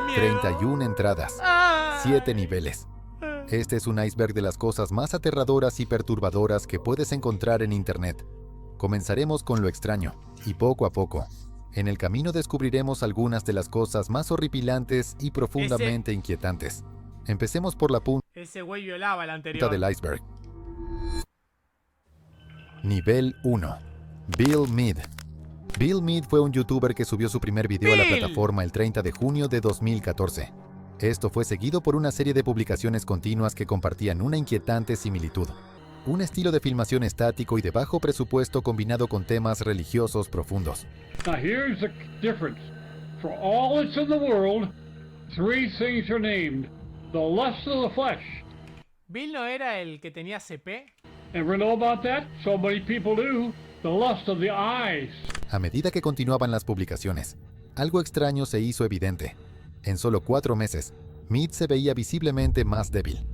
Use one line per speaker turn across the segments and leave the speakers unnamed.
miedo.
31 entradas, 7 niveles. Este es un iceberg de las cosas más aterradoras y perturbadoras que puedes encontrar en Internet. Comenzaremos con lo extraño, y poco a poco, en el camino descubriremos algunas de las cosas más horripilantes y profundamente inquietantes. Empecemos por la punta
Ese güey violaba el anterior.
del iceberg. Nivel 1. Bill Mead. Bill Mead fue un youtuber que subió su primer video a la plataforma el 30 de junio de 2014. Esto fue seguido por una serie de publicaciones continuas que compartían una inquietante similitud. Un estilo de filmación estático y de bajo presupuesto combinado con temas religiosos profundos.
Now here's the difference. For all that's in the world, 3 things are named. The lust of the flesh.
¿Bill no era el que tenía CP?
Ever know about that? So many people do. The lust of the eyes.
A medida que continuaban las publicaciones, algo extraño se hizo evidente. En solo 4 meses, Mead se veía visiblemente más débil.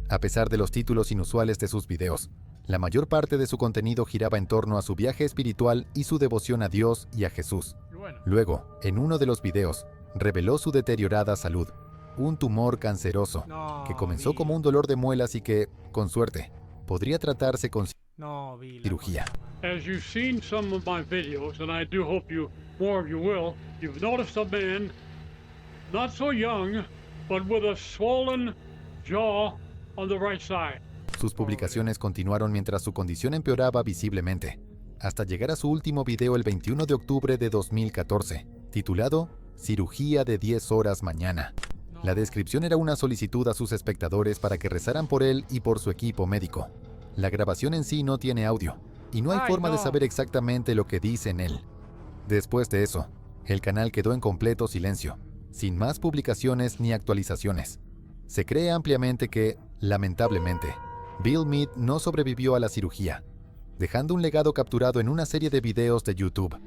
A pesar de los títulos inusuales de sus videos, la mayor parte de su contenido giraba en torno a su viaje espiritual y su devoción a Dios y a Jesús. Luego, en uno de los videos, reveló su deteriorada salud, un tumor canceroso, que comenzó como un dolor de muelas y que, con suerte, podría tratarse con cirugía.
As you've seen some of my videos, and I do hope more of you will, you've noticed a man, not so young, but with a swollen jaw on the right side.
Sus publicaciones continuaron mientras su condición empeoraba visiblemente, hasta llegar a su último video el 21 de octubre de 2014, titulado Cirugía de 10 horas mañana. La descripción era una solicitud a sus espectadores para que rezaran por él y por su equipo médico. La grabación en sí no tiene audio, y no hay forma de saber exactamente lo que dice en él. Después de eso, el canal quedó en completo silencio, sin más publicaciones ni actualizaciones. Se cree ampliamente que, lamentablemente, Bill Mead no sobrevivió a la cirugía, dejando un legado capturado en una serie de videos de YouTube.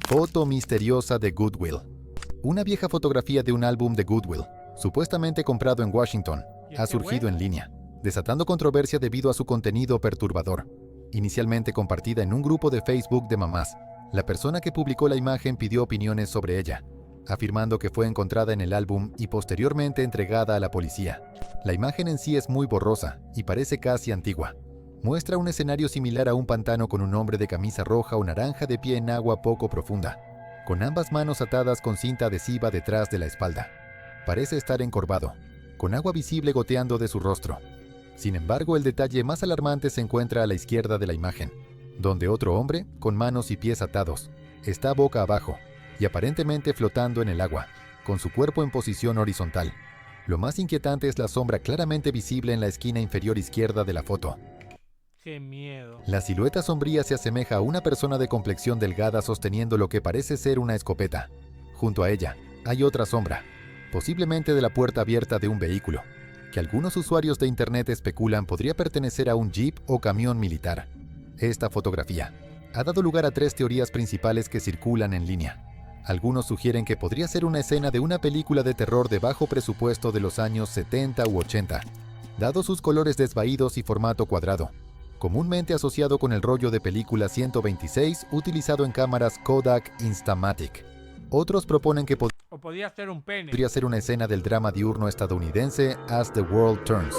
Foto misteriosa de Goodwill. Una vieja fotografía de un álbum de Goodwill, supuestamente comprado en Washington, ha surgido en línea, desatando controversia debido a su contenido perturbador. Inicialmente compartida en un grupo de Facebook de mamás, la persona que publicó la imagen pidió opiniones sobre ella, afirmando que fue encontrada en el álbum y posteriormente entregada a la policía. La imagen en sí es muy borrosa y parece casi antigua. Muestra un escenario similar a un pantano con un hombre de camisa roja o naranja de pie en agua poco profunda, con ambas manos atadas con cinta adhesiva detrás de la espalda. Parece estar encorvado, con agua visible goteando de su rostro. Sin embargo, el detalle más alarmante se encuentra a la izquierda de la imagen, donde otro hombre, con manos y pies atados, está boca abajo y aparentemente flotando en el agua, con su cuerpo en posición horizontal. Lo más inquietante es la sombra claramente visible en la esquina inferior izquierda de la foto.
¡Qué miedo!
La silueta sombría se asemeja a una persona de complexión delgada sosteniendo lo que parece ser una escopeta. Junto a ella, hay otra sombra, posiblemente de la puerta abierta de un vehículo, que algunos usuarios de Internet especulan podría pertenecer a un jeep o camión militar. Esta fotografía ha dado lugar a 3 teorías principales que circulan en línea. Algunos sugieren que podría ser una escena de una película de terror de bajo presupuesto de los años 70 u 80, dado sus colores desvaídos y formato cuadrado, comúnmente asociado con el rollo de película 126 utilizado en cámaras Kodak Instamatic. Otros proponen que
podría ser un pene.
Podría ser una escena del drama diurno estadounidense As the World Turns.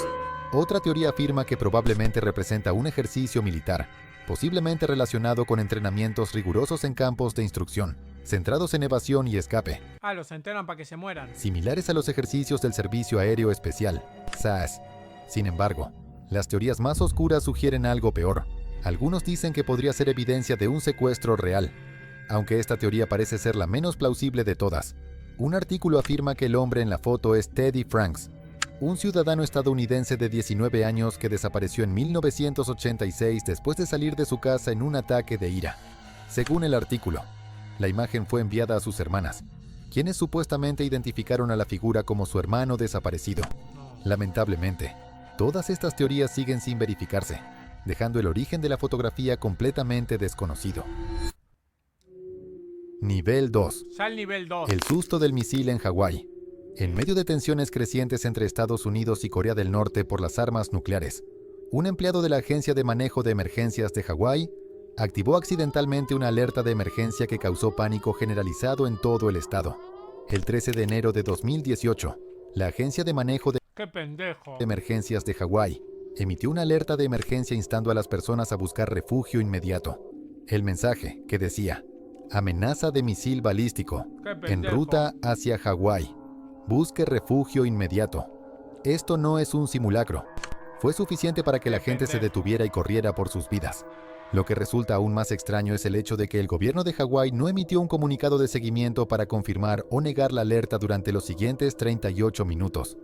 Otra teoría afirma que probablemente representa un ejercicio militar, posiblemente relacionado con entrenamientos rigurosos en campos de instrucción, centrados en evasión y escape.
Los entrenan para que se mueran.
Similares a los ejercicios del Servicio Aéreo Especial, SAS. Sin embargo, las teorías más oscuras sugieren algo peor. Algunos dicen que podría ser evidencia de un secuestro real, aunque esta teoría parece ser la menos plausible de todas. Un artículo afirma que el hombre en la foto es Teddy Franks, un ciudadano estadounidense de 19 años que desapareció en 1986 después de salir de su casa en un ataque de ira. Según el artículo, la imagen fue enviada a sus hermanas, quienes supuestamente identificaron a la figura como su hermano desaparecido. Lamentablemente, todas estas teorías siguen sin verificarse, dejando el origen de la fotografía completamente desconocido. Nivel 2.
Sal nivel 2.
El susto del misil en Hawái. En medio de tensiones crecientes entre Estados Unidos y Corea del Norte por las armas nucleares, un empleado de la Agencia de Manejo de Emergencias de Hawái activó accidentalmente una alerta de emergencia que causó pánico generalizado en todo el estado. El 13 de enero de 2018, la Agencia de Manejo de
¡Qué pendejo!
Emergencias de Hawái emitió una alerta de emergencia instando a las personas a buscar refugio inmediato. El mensaje, que decía: amenaza de misil balístico,
¡Qué
en
pendejo!
ruta hacia Hawái. Busque refugio inmediato. Esto no es un simulacro. Fue suficiente para que la gente se detuviera y corriera por sus vidas. Lo que resulta aún más extraño es el hecho de que el gobierno de Hawái no emitió un comunicado de seguimiento para confirmar o negar la alerta durante los siguientes 38 minutos.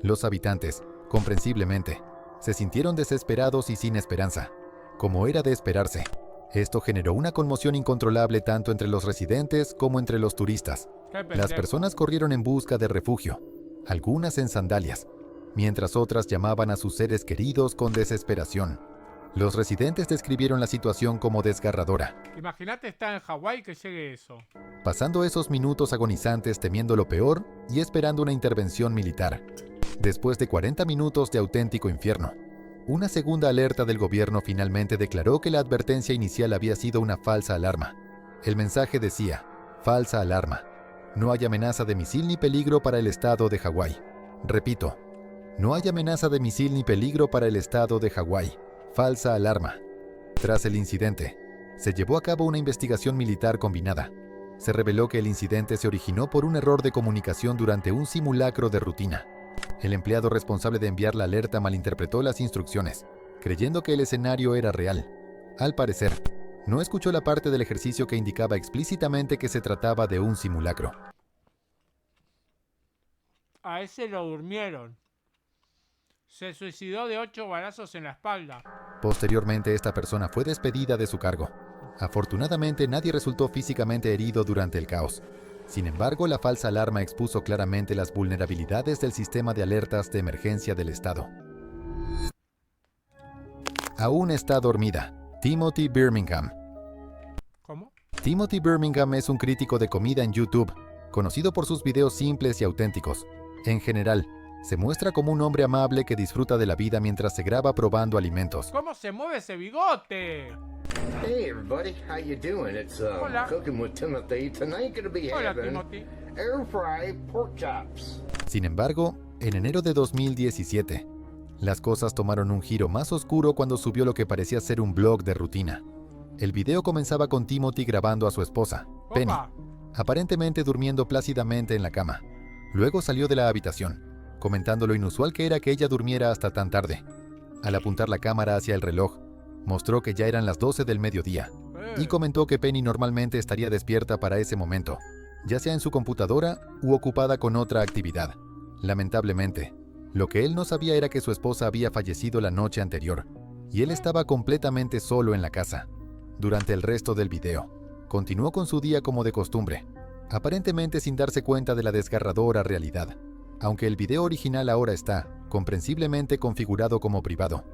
Los habitantes, comprensiblemente, se sintieron desesperados y sin esperanza, como era de esperarse. Esto generó una conmoción incontrolable tanto entre los residentes como entre los turistas.
¡Qué pendejo!
Las personas corrieron en busca de refugio, algunas en sandalias, mientras otras llamaban a sus seres queridos con desesperación. Los residentes describieron la situación como desgarradora,
Imagínate estar en Hawái que llegue eso.
pasando esos minutos agonizantes temiendo lo peor y esperando una intervención militar. Después de 40 minutos de auténtico infierno, una segunda alerta del gobierno finalmente declaró que la advertencia inicial había sido una falsa alarma. El mensaje decía: falsa alarma. No hay amenaza de misil ni peligro para el estado de Hawái. Repito, no hay amenaza de misil ni peligro para el estado de Hawái. Falsa alarma. Tras el incidente, se llevó a cabo una investigación militar combinada. Se reveló que el incidente se originó por un error de comunicación durante un simulacro de rutina. El empleado responsable de enviar la alerta malinterpretó las instrucciones, creyendo que el escenario era real. Al parecer, no escuchó la parte del ejercicio que indicaba explícitamente que se trataba de un simulacro.
A ese lo durmieron. Se suicidó de 8 balazos en la espalda.
Posteriormente, esta persona fue despedida de su cargo. Afortunadamente, nadie resultó físicamente herido durante el caos. Sin embargo, la falsa alarma expuso claramente las vulnerabilidades del sistema de alertas de emergencia del estado. Aún está dormida. Timothy Birmingham.
¿Cómo?
Timothy Birmingham es un crítico de comida en YouTube, conocido por sus videos simples y auténticos. En general, se muestra como un hombre amable que disfruta de la vida mientras se graba probando alimentos.
¿Cómo se mueve ese bigote?
Hey everybody, how you doing? It's
Hola.
Cooking with Timothy. Tonight gonna be
Hola,
having
Timothy.
air fry pork chops.
Sin embargo, en enero de 2017, las cosas tomaron un giro más oscuro cuando subió lo que parecía ser un blog de rutina. El video comenzaba con Timothy grabando a su esposa, Penny,
Opa.
aparentemente durmiendo plácidamente en la cama. Luego salió de la habitación, comentando lo inusual que era que ella durmiera hasta tan tarde. Al apuntar la cámara hacia el reloj, mostró que ya eran las 12 del mediodía y comentó que Penny normalmente estaría despierta para ese momento, ya sea en su computadora u ocupada con otra actividad. Lamentablemente, lo que él no sabía era que su esposa había fallecido la noche anterior y él estaba completamente solo en la casa. Durante el resto del video, continuó con su día como de costumbre, aparentemente sin darse cuenta de la desgarradora realidad. Aunque el video original ahora está, comprensiblemente, configurado como privado,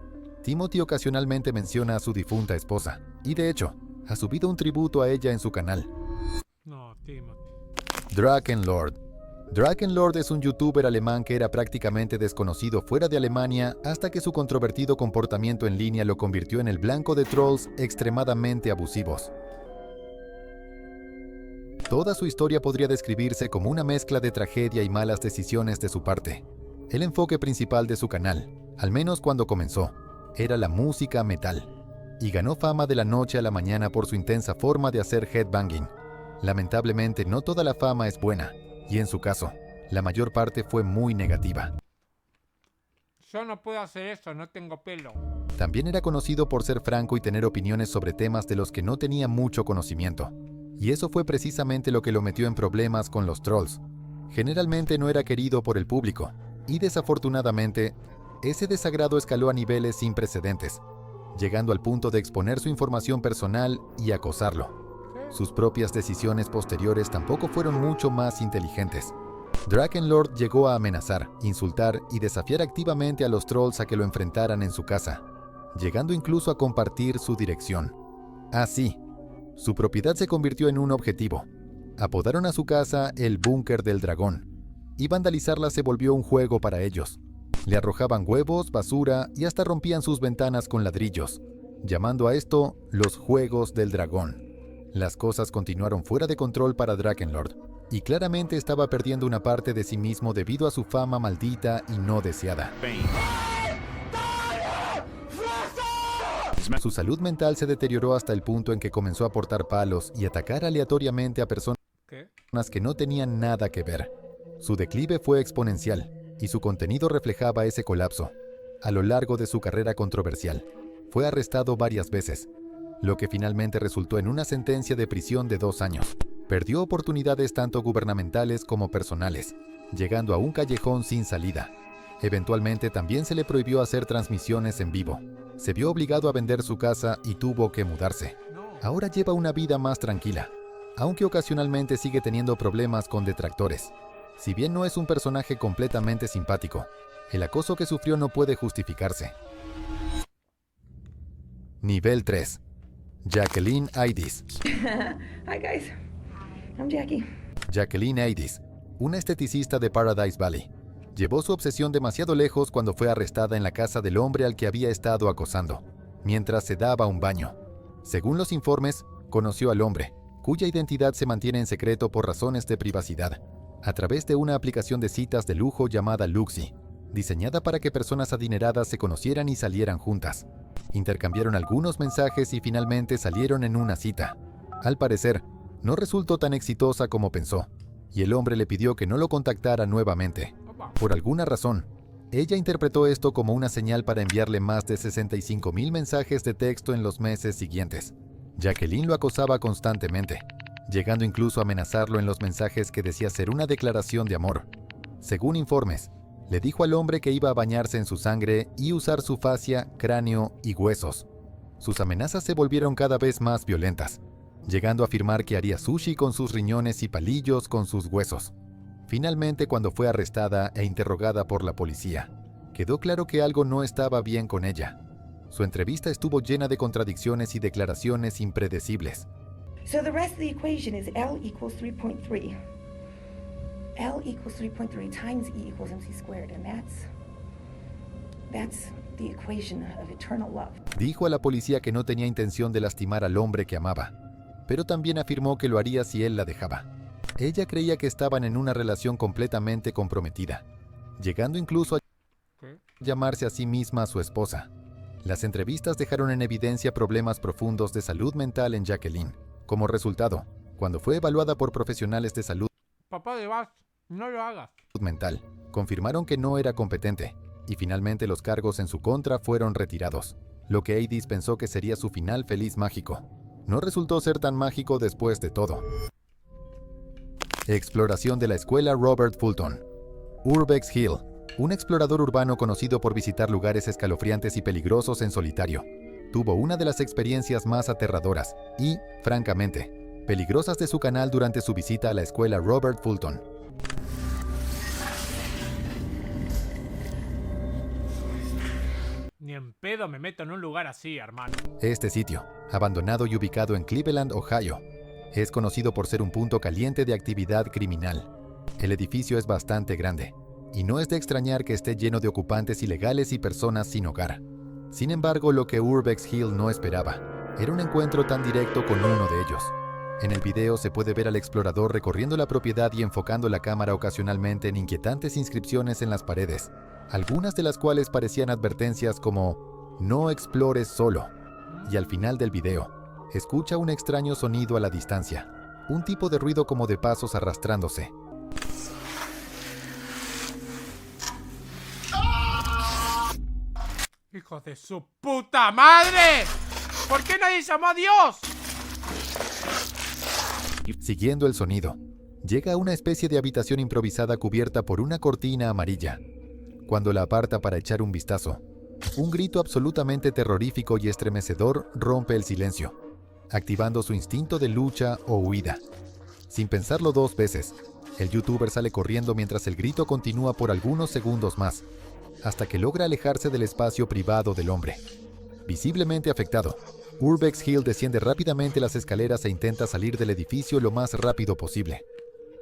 Timothy ocasionalmente menciona a su difunta esposa, y de hecho, ha subido un tributo a ella en su canal.
No, Timothy.
Drakenlord. Drakenlord es un youtuber alemán que era prácticamente desconocido fuera de Alemania hasta que su controvertido comportamiento en línea lo convirtió en el blanco de trolls extremadamente abusivos. Toda su historia podría describirse como una mezcla de tragedia y malas decisiones de su parte. El enfoque principal de su canal, al menos cuando comenzó, era la música metal, y ganó fama de la noche a la mañana por su intensa forma de hacer headbanging. Lamentablemente, no toda la fama es buena, y en su caso, la mayor parte fue muy negativa.
Yo no puedo hacer eso, no tengo pelo.
También era conocido por ser franco y tener opiniones sobre temas de los que no tenía mucho conocimiento. Y eso fue precisamente lo que lo metió en problemas con los trolls. Generalmente no era querido por el público, y desafortunadamente, ese desagrado escaló a niveles sin precedentes, llegando al punto de exponer su información personal y acosarlo. Sus propias decisiones posteriores tampoco fueron mucho más inteligentes. Drakenlord llegó a amenazar, insultar y desafiar activamente a los trolls a que lo enfrentaran en su casa, llegando incluso a compartir su dirección. Así, su propiedad se convirtió en un objetivo. Apodaron a su casa el Búnker del Dragón, y vandalizarla se volvió un juego para ellos. Le arrojaban huevos, basura y hasta rompían sus ventanas con ladrillos, llamando a esto los Juegos del Dragón. Las cosas continuaron fuera de control para Drakenlord, y claramente estaba perdiendo una parte de sí mismo debido a su fama maldita y no deseada. Su salud mental se deterioró hasta el punto en que comenzó a portar palos y atacar aleatoriamente a personas que no tenían nada que ver. Su declive fue exponencial, y su contenido reflejaba ese colapso. A lo largo de su carrera controversial, fue arrestado varias veces, lo que finalmente resultó en una sentencia de prisión de 2 años. Perdió oportunidades tanto gubernamentales como personales, llegando a un callejón sin salida. Eventualmente también se le prohibió hacer transmisiones en vivo. Se vio obligado a vender su casa y tuvo que mudarse. Ahora lleva una vida más tranquila, aunque ocasionalmente sigue teniendo problemas con detractores. Si bien no es un personaje completamente simpático, el acoso que sufrió no puede justificarse. Nivel 3. Jacqueline Aidis.
Hi guys, I'm Jackie.
Jacqueline Aidis, una esteticista de Paradise Valley, llevó su obsesión demasiado lejos cuando fue arrestada en la casa del hombre al que había estado acosando, mientras se daba un baño. Según los informes, conoció al hombre, cuya identidad se mantiene en secreto por razones de privacidad, a través de una aplicación de citas de lujo llamada Luxy, diseñada para que personas adineradas se conocieran y salieran juntas. Intercambiaron algunos mensajes y finalmente salieron en una cita. Al parecer, no resultó tan exitosa como pensó, y el hombre le pidió que no lo contactara nuevamente. Por alguna razón, ella interpretó esto como una señal para enviarle más de 65,000 mensajes de texto en los meses siguientes. Jacqueline lo acosaba constantemente, llegando incluso a amenazarlo en los mensajes que decía ser una declaración de amor. Según informes, le dijo al hombre que iba a bañarse en su sangre y usar su fascia, cráneo y huesos. Sus amenazas se volvieron cada vez más violentas, llegando a afirmar que haría sushi con sus riñones y palillos con sus huesos. Finalmente, cuando fue arrestada e interrogada por la policía, quedó claro que algo no estaba bien con ella. Su entrevista estuvo llena de contradicciones y declaraciones impredecibles.
So the rest of the equation is L equals 3.3. L equals 3.3 times E equals MC squared, and that's the equation of eternal love.
Dijo a la policía que no tenía intención de lastimar al hombre que amaba, pero también afirmó que lo haría si él la dejaba. Ella creía que estaban en una relación completamente comprometida, llegando incluso a llamarse a sí misma su esposa. Las entrevistas dejaron en evidencia problemas profundos de salud mental en Jacqueline. Como resultado, cuando fue evaluada por profesionales de salud
Papá de Bast, no lo hagas.
mental, confirmaron que no era competente, y finalmente los cargos en su contra fueron retirados, lo que Aidis pensó que sería su final feliz mágico. No resultó ser tan mágico después de todo. Exploración de la escuela Robert Fulton. Urbex Hill, un explorador urbano conocido por visitar lugares escalofriantes y peligrosos en solitario, tuvo una de las experiencias más aterradoras y, francamente, peligrosas de su canal durante su visita a la escuela Robert Fulton.
Ni en pedo me meto en un lugar así, hermano.
Este sitio, abandonado y ubicado en Cleveland, Ohio, es conocido por ser un punto caliente de actividad criminal. El edificio es bastante grande, y no es de extrañar que esté lleno de ocupantes ilegales y personas sin hogar. Sin embargo, lo que Urbex Hill no esperaba era un encuentro tan directo con uno de ellos. En el video se puede ver al explorador recorriendo la propiedad y enfocando la cámara ocasionalmente en inquietantes inscripciones en las paredes, algunas de las cuales parecían advertencias como «No explores solo». Y al final del video, escucha un extraño sonido a la distancia, un tipo de ruido como de pasos arrastrándose.
¡Hijos de su puta madre! ¿Por qué nadie llamó a Dios?
Siguiendo el sonido, llega a una especie de habitación improvisada cubierta por una cortina amarilla. Cuando la aparta para echar un vistazo, un grito absolutamente terrorífico y estremecedor rompe el silencio, activando su instinto de lucha o huida. Sin pensarlo 2 veces, el youtuber sale corriendo mientras el grito continúa por algunos segundos más, hasta que logra alejarse del espacio privado del hombre. Visiblemente afectado, Urbex Hill desciende rápidamente las escaleras e intenta salir del edificio lo más rápido posible.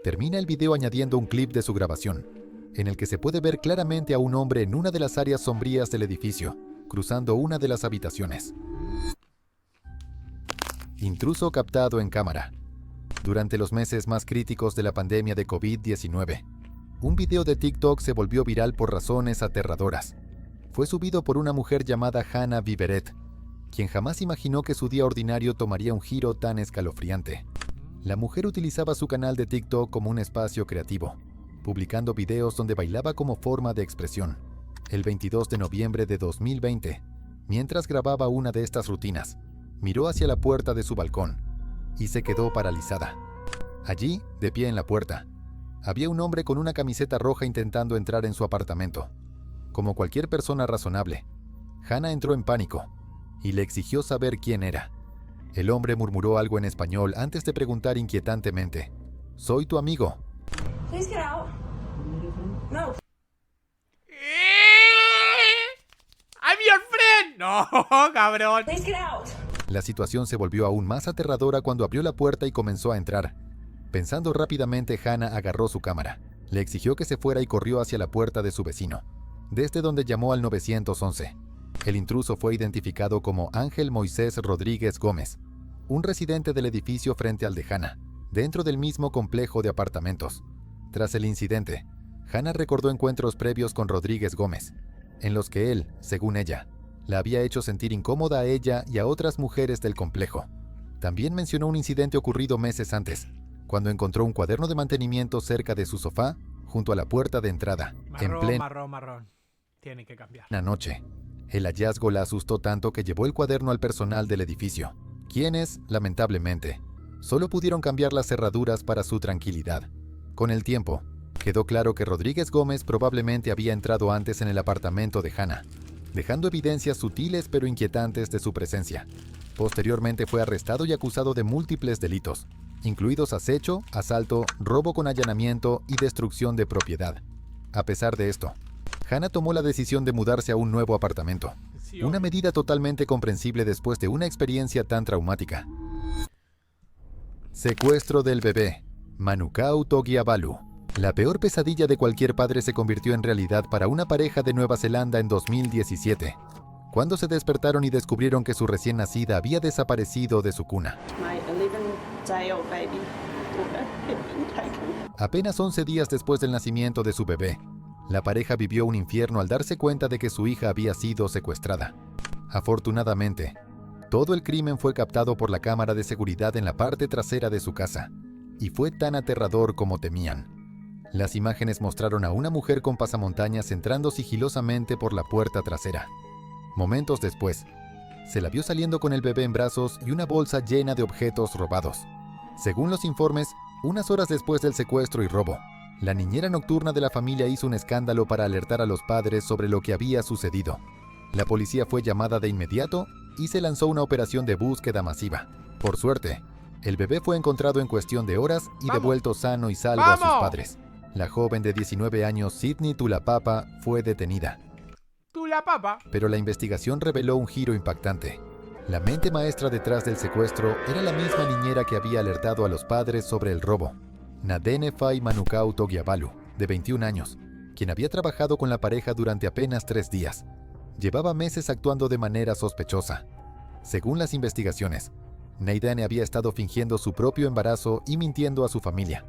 Termina el video añadiendo un clip de su grabación, en el que se puede ver claramente a un hombre en una de las áreas sombrías del edificio, cruzando una de las habitaciones. Intruso captado en cámara. Durante los meses más críticos de la pandemia de COVID-19, un video de TikTok se volvió viral por razones aterradoras. Fue subido por una mujer llamada Hannah Viveret, quien jamás imaginó que su día ordinario tomaría un giro tan escalofriante. La mujer utilizaba su canal de TikTok como un espacio creativo, publicando videos donde bailaba como forma de expresión. El 22 de noviembre de 2020, mientras grababa una de estas rutinas, miró hacia la puerta de su balcón y se quedó paralizada. Allí, de pie en la puerta, había un hombre con una camiseta roja intentando entrar en su apartamento. Como cualquier persona razonable, Hannah entró en pánico y le exigió saber quién era. El hombre murmuró algo en español antes de preguntar inquietantemente: «Soy tu amigo».
Please get out. No.
I'm your friend. No, cabrón.
Please get out.
La situación se volvió aún más aterradora cuando abrió la puerta y comenzó a entrar. Pensando rápidamente, Hannah agarró su cámara, le exigió que se fuera y corrió hacia la puerta de su vecino, desde donde llamó al 911. El intruso fue identificado como Ángel Moisés Rodríguez Gómez, un residente del edificio frente al de Hannah, dentro del mismo complejo de apartamentos. Tras el incidente, Hannah recordó encuentros previos con Rodríguez Gómez, en los que él, según ella, la había hecho sentir incómoda a ella y a otras mujeres del complejo. También mencionó un incidente ocurrido meses antes, cuando encontró un cuaderno de mantenimiento cerca de su sofá, junto a la puerta de entrada, en plena
Marrón. Tiene que cambiar.
noche. El hallazgo la asustó tanto que llevó el cuaderno al personal del edificio, quienes, lamentablemente, solo pudieron cambiar las cerraduras para su tranquilidad. Con el tiempo, quedó claro que Rodríguez Gómez probablemente había entrado antes en el apartamento de Hannah, dejando evidencias sutiles pero inquietantes de su presencia. Posteriormente fue arrestado y acusado de múltiples delitos, incluidos acecho, asalto, robo con allanamiento y destrucción de propiedad. A pesar de esto, Hannah tomó la decisión de mudarse a un nuevo apartamento,
Sí,
una
obvio.
medida totalmente comprensible después de una experiencia tan traumática. Secuestro del bebé. Manukau Togiavalu. La peor pesadilla de cualquier padre se convirtió en realidad para una pareja de Nueva Zelanda en 2017, cuando se despertaron y descubrieron que su recién nacida había desaparecido de su cuna.
My 11-day-old baby daughter had been taken.
Apenas 11 días después del nacimiento de su bebé, la pareja vivió un infierno al darse cuenta de que su hija había sido secuestrada. Afortunadamente, todo el crimen fue captado por la cámara de seguridad en la parte trasera de su casa, y fue tan aterrador como temían. Las imágenes mostraron a una mujer con pasamontañas entrando sigilosamente por la puerta trasera. Momentos después, se la vio saliendo con el bebé en brazos y una bolsa llena de objetos robados. Según los informes, unas horas después del secuestro y robo, la niñera nocturna de la familia hizo un escándalo para alertar a los padres sobre lo que había sucedido. La policía fue llamada de inmediato y se lanzó una operación de búsqueda masiva. Por suerte, el bebé fue encontrado en cuestión de horas y
¡Vamos!
devuelto sano y salvo a sus
¡Vamos!
padres. La joven de 19 años, Sydney Tulapapa, fue detenida.
Tú la papa.
Pero la investigación reveló un giro impactante. La mente maestra detrás del secuestro era la misma niñera que había alertado a los padres sobre el robo. Nadene Fai Manukau Togiavalu, de 21 años, quien había trabajado con la pareja durante apenas 3 días. Llevaba meses actuando de manera sospechosa. Según las investigaciones, Nadene había estado fingiendo su propio embarazo y mintiendo a su familia,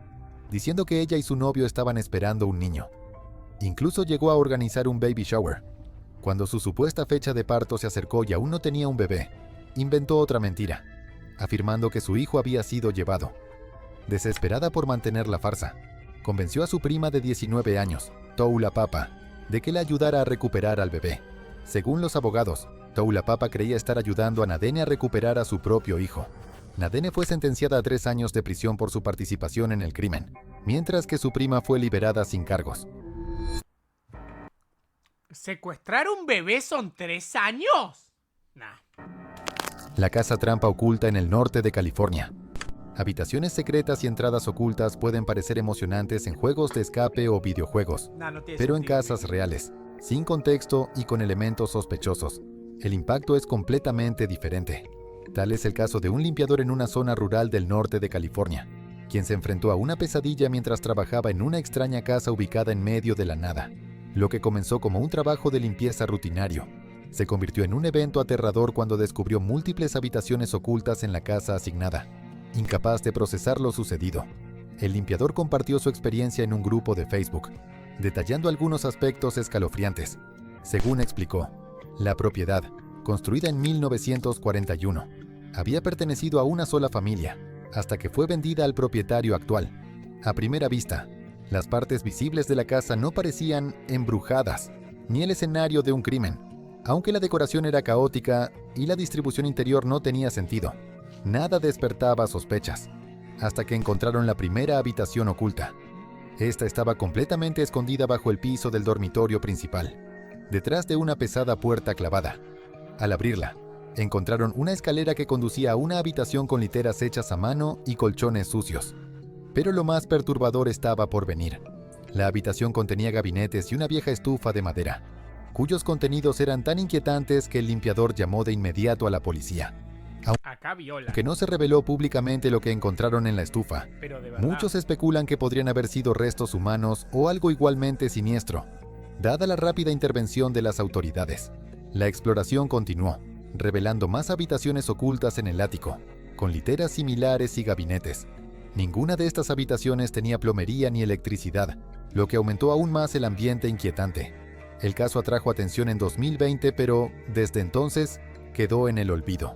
diciendo que ella y su novio estaban esperando un niño. Incluso llegó a organizar un baby shower. Cuando su supuesta fecha de parto se acercó y aún no tenía un bebé, inventó otra mentira, afirmando que su hijo había sido llevado. Desesperada por mantener la farsa, convenció a su prima de 19 años, Tulapapa, de que la ayudara a recuperar al bebé. Según los abogados, Tulapapa creía estar ayudando a Nadene a recuperar a su propio hijo. Nadene fue sentenciada a 3 años de prisión por su participación en el crimen, mientras que su prima fue liberada sin cargos.
¿Secuestrar un bebé son 3 años? Nah.
La casa trampa oculta en el norte de California. Habitaciones secretas y entradas ocultas pueden parecer emocionantes en juegos de escape o videojuegos,
Nah, no tiene
pero en
sentido.
casas reales, sin contexto y con elementos sospechosos, el impacto es completamente diferente. Tal es el caso de un limpiador en una zona rural del norte de California, quien se enfrentó a una pesadilla mientras trabajaba en una extraña casa ubicada en medio de la nada. Lo que comenzó como un trabajo de limpieza rutinario, se convirtió en un evento aterrador cuando descubrió múltiples habitaciones ocultas en la casa asignada. Incapaz de procesar lo sucedido, el limpiador compartió su experiencia en un grupo de Facebook, detallando algunos aspectos escalofriantes. Según explicó, la propiedad, construida en 1941, había pertenecido a una sola familia, hasta que fue vendida al propietario actual. A primera vista, las partes visibles de la casa no parecían embrujadas, ni el escenario de un crimen, aunque la decoración era caótica y la distribución interior no tenía sentido. Nada despertaba sospechas, hasta que encontraron la primera habitación oculta. Esta estaba completamente escondida bajo el piso del dormitorio principal, detrás de una pesada puerta clavada. Al abrirla, encontraron una escalera que conducía a una habitación con literas hechas a mano y colchones sucios. Pero lo más perturbador estaba por venir. La habitación contenía gabinetes y una vieja estufa de madera, cuyos contenidos eran tan inquietantes que el limpiador llamó de inmediato a la policía.
Acá viola.
Aunque no se reveló públicamente lo que encontraron en la estufa,
Pero de verdad.
muchos especulan que podrían haber sido restos humanos o algo igualmente siniestro, dada la rápida intervención de las autoridades. La exploración continuó, revelando más habitaciones ocultas en el ático, con literas similares y gabinetes. Ninguna de estas habitaciones tenía plomería ni electricidad, lo que aumentó aún más el ambiente inquietante. El caso atrajo atención en 2020, pero desde entonces quedó en el olvido.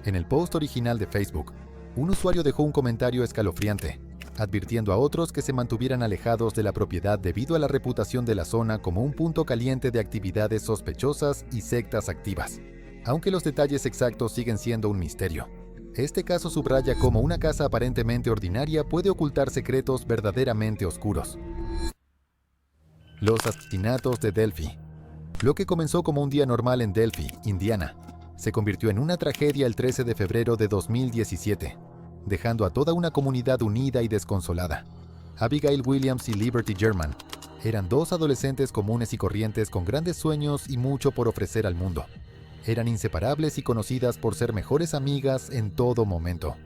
En el post original de Facebook, un usuario dejó un comentario escalofriante, advirtiendo a otros que se mantuvieran alejados de la propiedad debido a la reputación de la zona como un punto caliente de actividades sospechosas y sectas activas. Aunque los detalles exactos siguen siendo un misterio, este caso subraya cómo una casa aparentemente ordinaria puede ocultar secretos verdaderamente oscuros. Los asesinatos de Delphi. Lo que comenzó como un día normal en Delphi, Indiana, se convirtió en una tragedia el 13 de febrero de 2017, dejando a toda una comunidad unida y desconsolada. Abigail Williams y Liberty German eran dos adolescentes comunes y corrientes con grandes sueños y mucho por ofrecer al mundo. Eran inseparables y conocidas por ser mejores amigas en todo momento.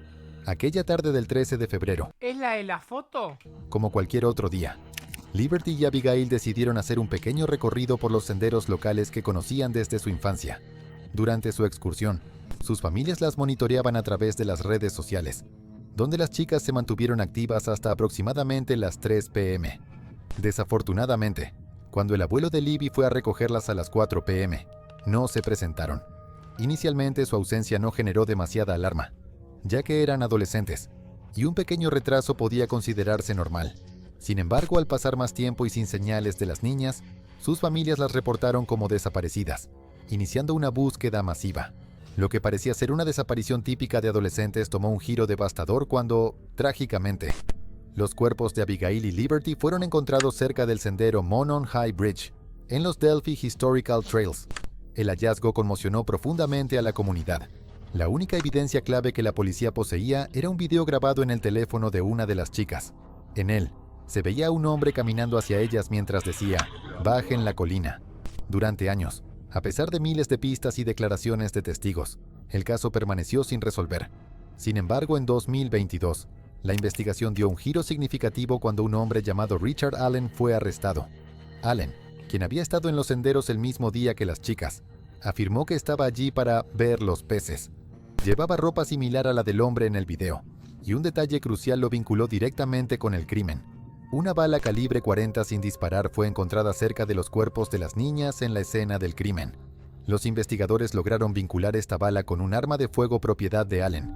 Aquella tarde del 13 de febrero,
¿Es la de la foto?
como cualquier otro día, Liberty y Abigail decidieron hacer un pequeño recorrido por los senderos locales que conocían desde su infancia. Durante su excursión, sus familias las monitoreaban a través de las redes sociales, donde las chicas se mantuvieron activas hasta aproximadamente las 3 p.m. Desafortunadamente, cuando el abuelo de Libby fue a recogerlas a las 4 p.m., no se presentaron. Inicialmente su ausencia no generó demasiada alarma, ya que eran adolescentes, y un pequeño retraso podía considerarse normal. Sin embargo, al pasar más tiempo y sin señales de las niñas, sus familias las reportaron como desaparecidas, iniciando una búsqueda masiva. Lo que parecía ser una desaparición típica de adolescentes tomó un giro devastador cuando, trágicamente, los cuerpos de Abigail y Liberty fueron encontrados cerca del sendero Monon High Bridge, en los Delphi Historical Trails. El hallazgo conmocionó profundamente a la comunidad. La única evidencia clave que la policía poseía era un video grabado en el teléfono de una de las chicas. En él, se veía a un hombre caminando hacia ellas mientras decía, «Bajen la colina». Durante años, a pesar de miles de pistas y declaraciones de testigos, el caso permaneció sin resolver. Sin embargo, en 2022, la investigación dio un giro significativo cuando un hombre llamado Richard Allen fue arrestado. Allen, quien había estado en los senderos el mismo día que las chicas, afirmó que estaba allí para ver los peces. Llevaba ropa similar a la del hombre en el video, y un detalle crucial lo vinculó directamente con el crimen. Una bala calibre 40 sin disparar fue encontrada cerca de los cuerpos de las niñas en la escena del crimen. Los investigadores lograron vincular esta bala con un arma de fuego propiedad de Allen.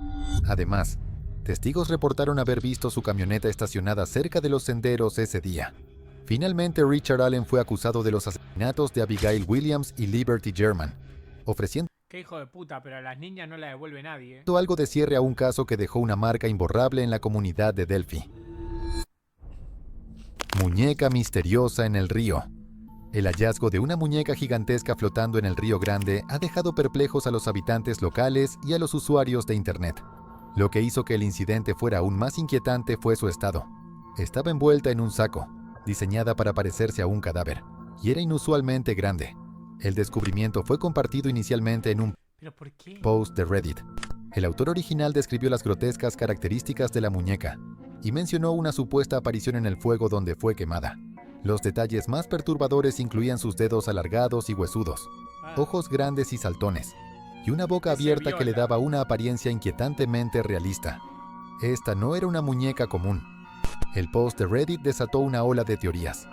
Además, testigos reportaron haber visto su camioneta estacionada cerca de los senderos ese día. Finalmente, Richard Allen fue acusado de los asesinatos de Abigail Williams y Liberty German, ofreciendo
Qué hijo de puta, pero a las niñas no la devuelve nadie, ¿eh?
algo de cierre a un caso que dejó una marca imborrable en la comunidad de Delphi. Muñeca misteriosa en el río. El hallazgo de una muñeca gigantesca flotando en el Río Grande ha dejado perplejos a los habitantes locales y a los usuarios de Internet. Lo que hizo que el incidente fuera aún más inquietante fue su estado. Estaba envuelta en un saco, diseñada para parecerse a un cadáver, y era inusualmente grande. El descubrimiento fue compartido inicialmente en un
¿Pero por qué?
post de Reddit. El autor original describió las grotescas características de la muñeca y mencionó una supuesta aparición en el fuego donde fue quemada. Los detalles más perturbadores incluían sus dedos alargados y huesudos, ojos grandes y saltones, y una boca
Que se
abierta que le
viola.
daba una apariencia inquietantemente realista. Esta no era una muñeca común. El post de Reddit desató una ola de teorías.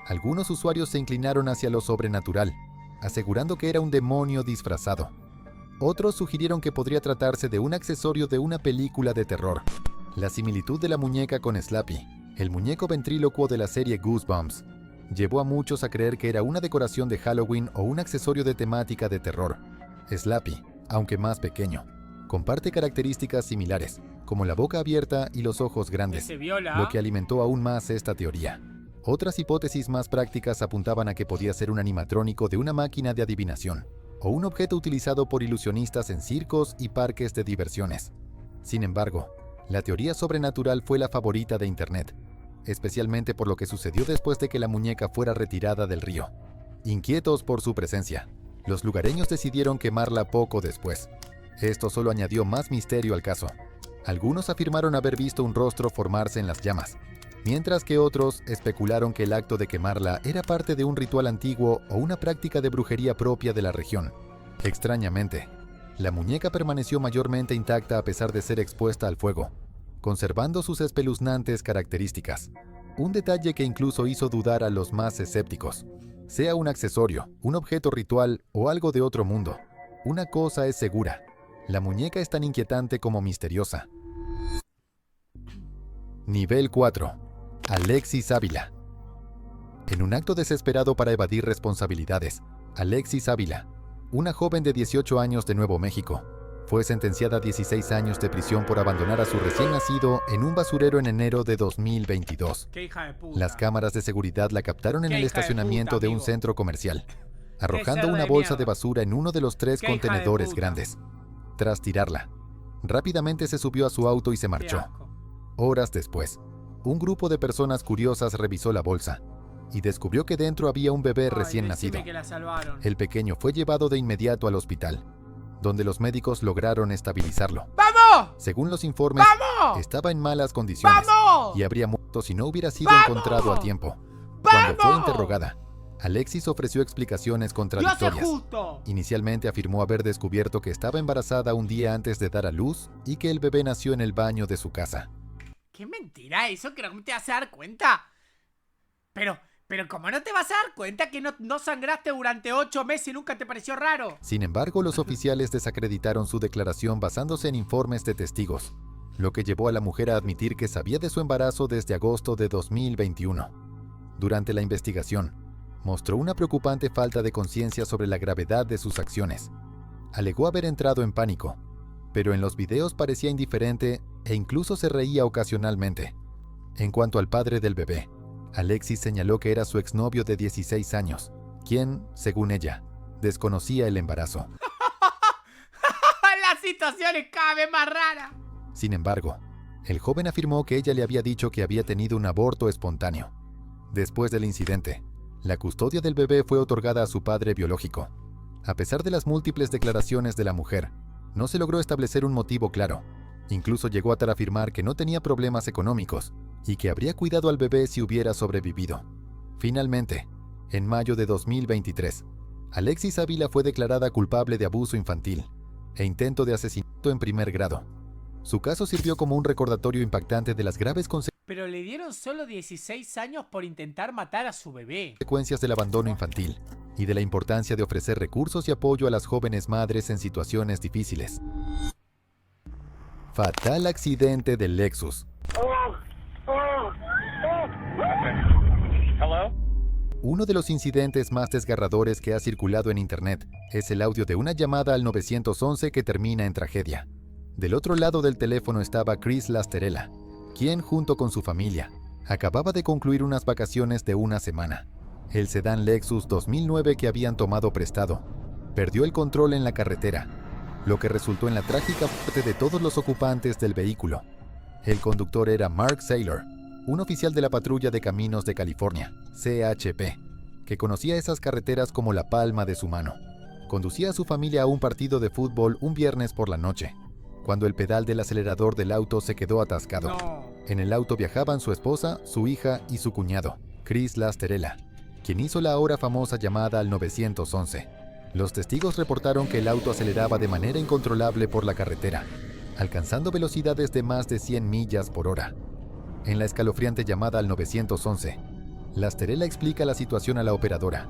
Algunos usuarios se inclinaron hacia lo sobrenatural, asegurando que era un demonio disfrazado. Otros sugirieron que podría tratarse de un accesorio de una película de terror. La similitud de la muñeca con Slappy, el muñeco ventrílocuo de la serie Goosebumps, llevó a muchos a creer que era una decoración de Halloween o un accesorio de temática de terror. Slappy, aunque más pequeño, comparte características similares, como la boca abierta y los ojos
Que
grandes,
se viola.
lo que alimentó aún más esta teoría. Otras hipótesis más prácticas apuntaban a que podía ser un animatrónico de una máquina de adivinación, o un objeto utilizado por ilusionistas en circos y parques de diversiones. Sin embargo, la teoría sobrenatural fue la favorita de Internet, especialmente por lo que sucedió después de que la muñeca fuera retirada del río. Inquietos por su presencia, los lugareños decidieron quemarla poco después. Esto solo añadió más misterio al caso. Algunos afirmaron haber visto un rostro formarse en las llamas, mientras que otros especularon que el acto de quemarla era parte de un ritual antiguo o una práctica de brujería propia de la región. Extrañamente, la muñeca permaneció mayormente intacta a pesar de ser expuesta al fuego, conservando sus espeluznantes características. Un detalle que incluso hizo dudar a los más escépticos. Sea un accesorio, un objeto ritual o algo de otro mundo, una cosa es segura: la muñeca es tan inquietante como misteriosa. Nivel 4. Alexis Ávila. En un acto desesperado para evadir responsabilidades, Alexis Ávila, una joven de 18 años de Nuevo México, fue sentenciada a 16 años de prisión por abandonar a su recién nacido en un basurero en enero de 2022.
Qué hija de puta.
Las cámaras de seguridad la captaron en
Qué
el
hija de
estacionamiento
puta,
de un
amigo.
centro comercial, arrojando
cerda
una
de
bolsa
mierda.
de basura en uno de los 3
Qué hija de
contenedores
puta.
grandes. Tras tirarla, rápidamente se subió a su auto y se
Qué
marchó.
asco.
Horas después, un grupo de personas curiosas revisó la bolsa y descubrió que dentro había un bebé
Ay,
recién
decime
nacido.
que la salvaron.
El pequeño fue llevado de inmediato al hospital, donde los médicos lograron estabilizarlo.
¡Vamos!
Según los informes,
¡Vamos!
estaba en malas condiciones
¡Vamos!
y habría muerto si no hubiera sido
¡Vamos!
encontrado a tiempo. Cuando fue
¡Vamos!
interrogada, Alexis ofreció explicaciones
¡Yo sé
contradictorias.
justo!
Inicialmente afirmó haber descubierto que estaba embarazada un día antes de dar a luz y que el bebé nació en el baño de su casa.
¡Qué mentira eso! ¿Que no te vas a dar cuenta? Pero ¿cómo no te vas a dar cuenta que no sangraste durante 8 meses y nunca te pareció raro?
Sin embargo, los oficiales desacreditaron su declaración basándose en informes de testigos, lo que llevó a la mujer a admitir que sabía de su embarazo desde agosto de 2021. Durante la investigación, mostró una preocupante falta de conciencia sobre la gravedad de sus acciones. Alegó haber entrado en pánico, pero en los videos parecía indiferente e incluso se reía ocasionalmente. En cuanto al padre del bebé, Alexis señaló que era su exnovio de 16 años, quien, según ella, desconocía el embarazo.
La situación es cada vez más rara.
Sin embargo, el joven afirmó que ella le había dicho que había tenido un aborto espontáneo. Después del incidente, la custodia del bebé fue otorgada a su padre biológico. A pesar de las múltiples declaraciones de la mujer, no se logró establecer un motivo claro. Incluso llegó a afirmar que no tenía problemas económicos y que habría cuidado al bebé si hubiera sobrevivido. Finalmente, en mayo de 2023, Alexis Ávila fue declarada culpable de abuso infantil e intento de asesinato en primer grado. Su caso sirvió como un recordatorio impactante de las graves
Pero le dieron solo 16 años por intentar matar a su bebé.
consecuencias del abandono infantil y de la importancia de ofrecer recursos y apoyo a las jóvenes madres en situaciones difíciles. Fatal accidente del Lexus. Uno de los incidentes más desgarradores que ha circulado en Internet es el audio de una llamada al 911 que termina en tragedia. Del otro lado del teléfono estaba Chris Lasterella, quien, junto con su familia, acababa de concluir unas vacaciones de una semana. El sedán Lexus 2009 que habían tomado prestado perdió el control en la carretera, lo que resultó en la trágica muerte de todos los ocupantes del vehículo. El conductor era Mark Saylor, un oficial de la Patrulla de Caminos de California, CHP, que conocía esas carreteras como la palma de su mano. Conducía a su familia a un partido de fútbol un viernes por la noche, cuando el pedal del acelerador del auto se quedó atascado.
No.
En el auto viajaban su esposa, su hija y su cuñado, Chris Lasterella, quien hizo la ahora famosa llamada al 911. Los testigos reportaron que el auto aceleraba de manera incontrolable por la carretera, alcanzando velocidades de más de 100 millas por hora. En la escalofriante llamada al 911, Lasterella explica la situación a la operadora,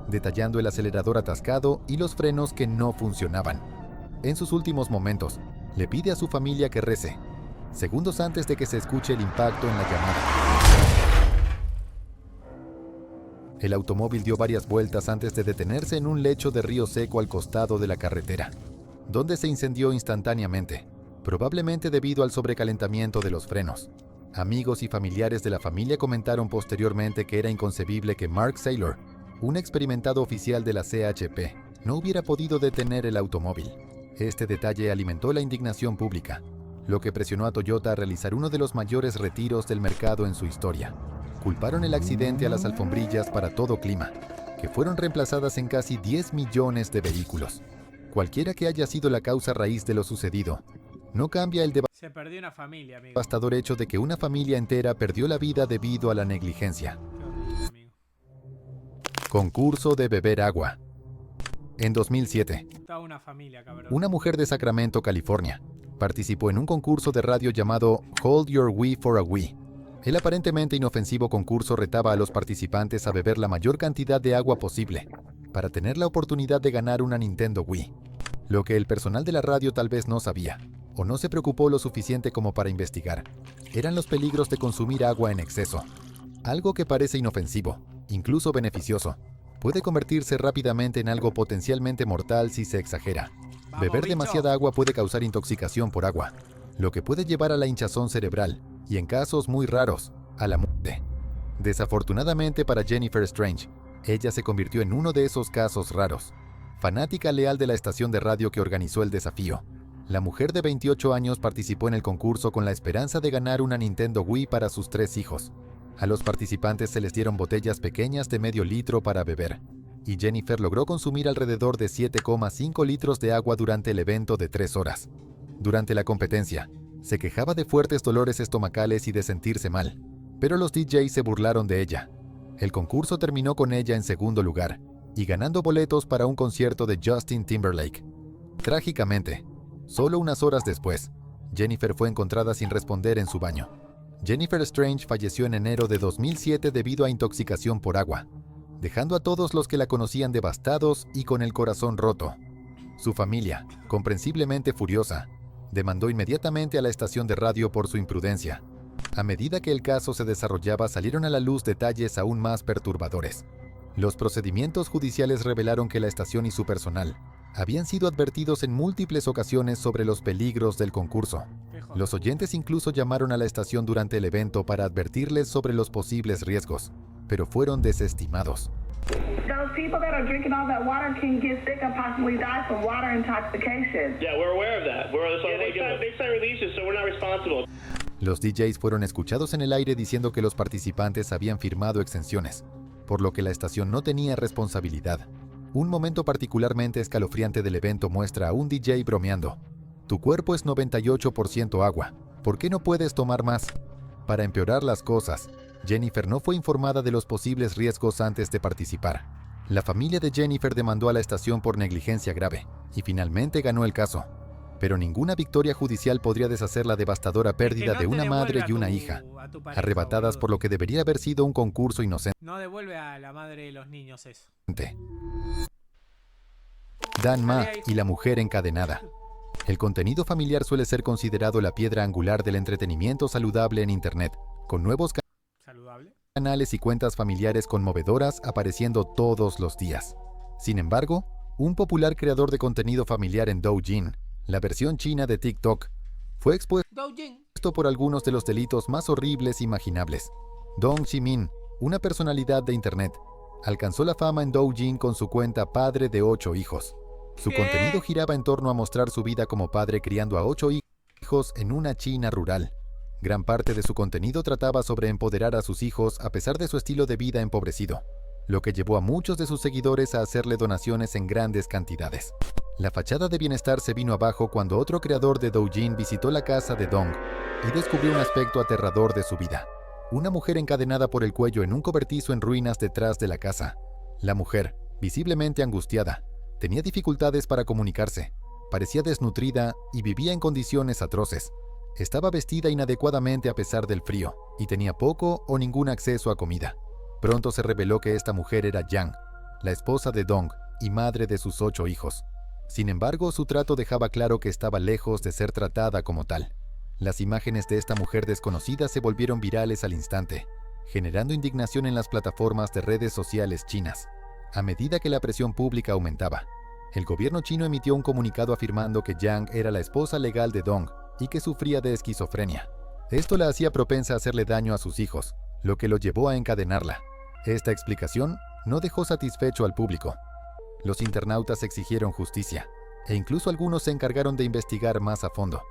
detallando el acelerador atascado y los frenos que no funcionaban. En sus últimos momentos, le pide a su familia que rece, segundos antes de que se escuche el impacto en la llamada. El automóvil dio varias vueltas antes de detenerse en un lecho de río seco al costado de la carretera, donde se incendió instantáneamente, probablemente debido al sobrecalentamiento de los frenos. Amigos y familiares de la familia comentaron posteriormente que era inconcebible que Mark Saylor, un experimentado oficial de la CHP, no hubiera podido detener el automóvil. Este detalle alimentó la indignación pública, lo que presionó a Toyota a realizar uno de los mayores retiros del mercado en su historia. Culparon el accidente a las alfombrillas para todo clima, que fueron reemplazadas en casi 10 millones de vehículos. Cualquiera que haya sido la causa raíz de lo sucedido, no cambia el
Se perdió una familia, amigo.
devastador hecho de que una familia entera perdió la vida debido a la negligencia.
Qué horrible, amigo.
Concurso de beber agua. En 2007,
Toda una familia, cabrón.
una mujer de Sacramento, California, participó en un concurso de radio llamado Hold Your Wii for a Wii. El aparentemente inofensivo concurso retaba a los participantes a beber la mayor cantidad de agua posible para tener la oportunidad de ganar una Nintendo Wii. Lo que el personal de la radio tal vez no sabía, o no se preocupó lo suficiente como para investigar, eran los peligros de consumir agua en exceso. Algo que parece inofensivo, incluso beneficioso, puede convertirse rápidamente en algo potencialmente mortal si se exagera.
Vamos,
Beber
bicho.
demasiada agua puede causar intoxicación por agua, lo que puede llevar a la hinchazón cerebral y, en casos muy raros, a la muerte. Desafortunadamente para Jennifer Strange, ella se convirtió en uno de esos casos raros. Fanática leal de la estación de radio que organizó el desafío, la mujer de 28 años participó en el concurso con la esperanza de ganar una Nintendo Wii para sus 3 hijos. A los participantes se les dieron botellas pequeñas de medio litro para beber, y Jennifer logró consumir alrededor de 7,5 litros de agua durante el evento de 3 horas. Durante la competencia, se quejaba de fuertes dolores estomacales y de sentirse mal, pero los DJs se burlaron de ella. El concurso terminó con ella en segundo lugar, y ganando boletos para un concierto de Justin Timberlake. Trágicamente, solo unas horas después, Jennifer fue encontrada sin responder en su baño. Jennifer Strange falleció en enero de 2007 debido a intoxicación por agua, dejando a todos los que la conocían devastados y con el corazón roto. Su familia, comprensiblemente furiosa, demandó inmediatamente a la estación de radio por su imprudencia. A medida que el caso se desarrollaba, salieron a la luz detalles aún más perturbadores. Los procedimientos judiciales revelaron que la estación y su personal habían sido advertidos en múltiples ocasiones sobre los peligros del concurso. Los oyentes incluso llamaron a la estación durante el evento para advertirles sobre los posibles riesgos, pero fueron desestimados.
Those people that are drinking all that water can get sick and possibly die from water intoxication.
Yeah, we're aware of that. They signed releases, so we're not responsible.
Los DJs fueron escuchados en el aire diciendo que los participantes habían firmado exenciones, por lo que la estación no tenía responsabilidad. Un momento particularmente escalofriante del evento muestra a un DJ bromeando. Tu cuerpo es 98% agua. ¿Por qué no puedes tomar más? Para empeorar las cosas, Jennifer no fue informada de los posibles riesgos antes de participar. La familia de Jennifer demandó a la estación por negligencia grave y finalmente ganó el caso. Pero ninguna victoria judicial podría deshacer la devastadora pérdida de una madre y una hija, arrebatadas por lo que debería haber sido un concurso inocente.
No devuelve a la madre de los niños eso.
Dan Ma y la mujer encadenada. El contenido familiar suele ser considerado la piedra angular del entretenimiento saludable en Internet, con nuevos
¿Saludable?
canales y cuentas familiares conmovedoras apareciendo todos los días. Sin embargo, un popular creador de contenido familiar en Douyin, la versión china de TikTok, fue expuesto
Douyin.
por algunos de los delitos más horribles imaginables. Dong Ximin, una personalidad de Internet, alcanzó la fama en Douyin con su cuenta Padre de 8 hijos. Su
¿Qué?
contenido giraba en torno a mostrar su vida como padre criando a 8 hijos en una China rural. Gran parte de su contenido trataba sobre empoderar a sus hijos a pesar de su estilo de vida empobrecido, lo que llevó a muchos de sus seguidores a hacerle donaciones en grandes cantidades. La fachada de bienestar se vino abajo cuando otro creador de Douyin visitó la casa de Dong y descubrió un aspecto aterrador de su vida. Una mujer encadenada por el cuello en un cobertizo en ruinas detrás de la casa. La mujer, visiblemente angustiada, Tenía dificultades para comunicarse, parecía desnutrida y vivía en condiciones atroces. Estaba vestida inadecuadamente a pesar del frío y tenía poco o ningún acceso a comida. Pronto se reveló que esta mujer era Yang, la esposa de Dong y madre de sus 8 hijos. Sin embargo, su trato dejaba claro que estaba lejos de ser tratada como tal. Las imágenes de esta mujer desconocida se volvieron virales al instante, generando indignación en las plataformas de redes sociales chinas. A medida que la presión pública aumentaba, el gobierno chino emitió un comunicado afirmando que Yang era la esposa legal de Dong y que sufría de esquizofrenia. Esto la hacía propensa a hacerle daño a sus hijos, lo que lo llevó a encadenarla. Esta explicación no dejó satisfecho al público. Los internautas exigieron justicia, e incluso algunos se encargaron de investigar más a fondo,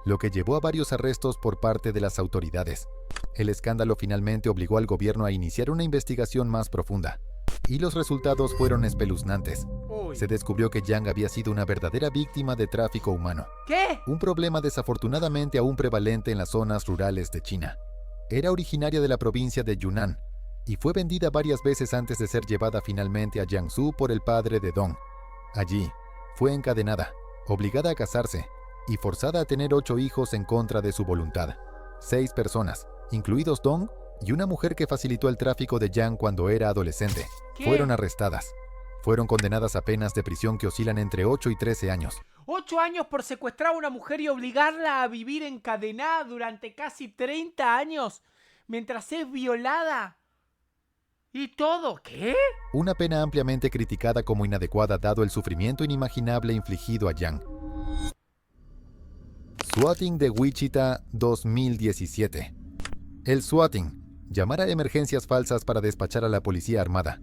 lo que llevó a varios arrestos por parte de las autoridades. El escándalo finalmente obligó al gobierno a iniciar una investigación más profunda, y los resultados fueron espeluznantes. Se descubrió que Yang había sido una verdadera víctima de tráfico humano.
¿Qué?
Un problema desafortunadamente aún prevalente en las zonas rurales de China. Era originaria de la provincia de Yunnan, y fue vendida varias veces antes de ser llevada finalmente a Jiangsu por el padre de Dong. Allí, fue encadenada, obligada a casarse, y forzada a tener 8 hijos en contra de su voluntad. 6 personas, incluidos Dong y una mujer que facilitó el tráfico de Yang cuando era adolescente, fueron arrestadas. Fueron condenadas a penas de prisión que oscilan entre 8 y 13 años.
8 años por secuestrar a una mujer y obligarla a vivir encadenada durante casi 30 años mientras es violada. ¿Y todo? ¿Qué?
Una pena ampliamente criticada como inadecuada dado el sufrimiento inimaginable infligido a Yang. Swatting de Wichita 2017. El swatting, llamar a emergencias falsas para despachar a la policía armada,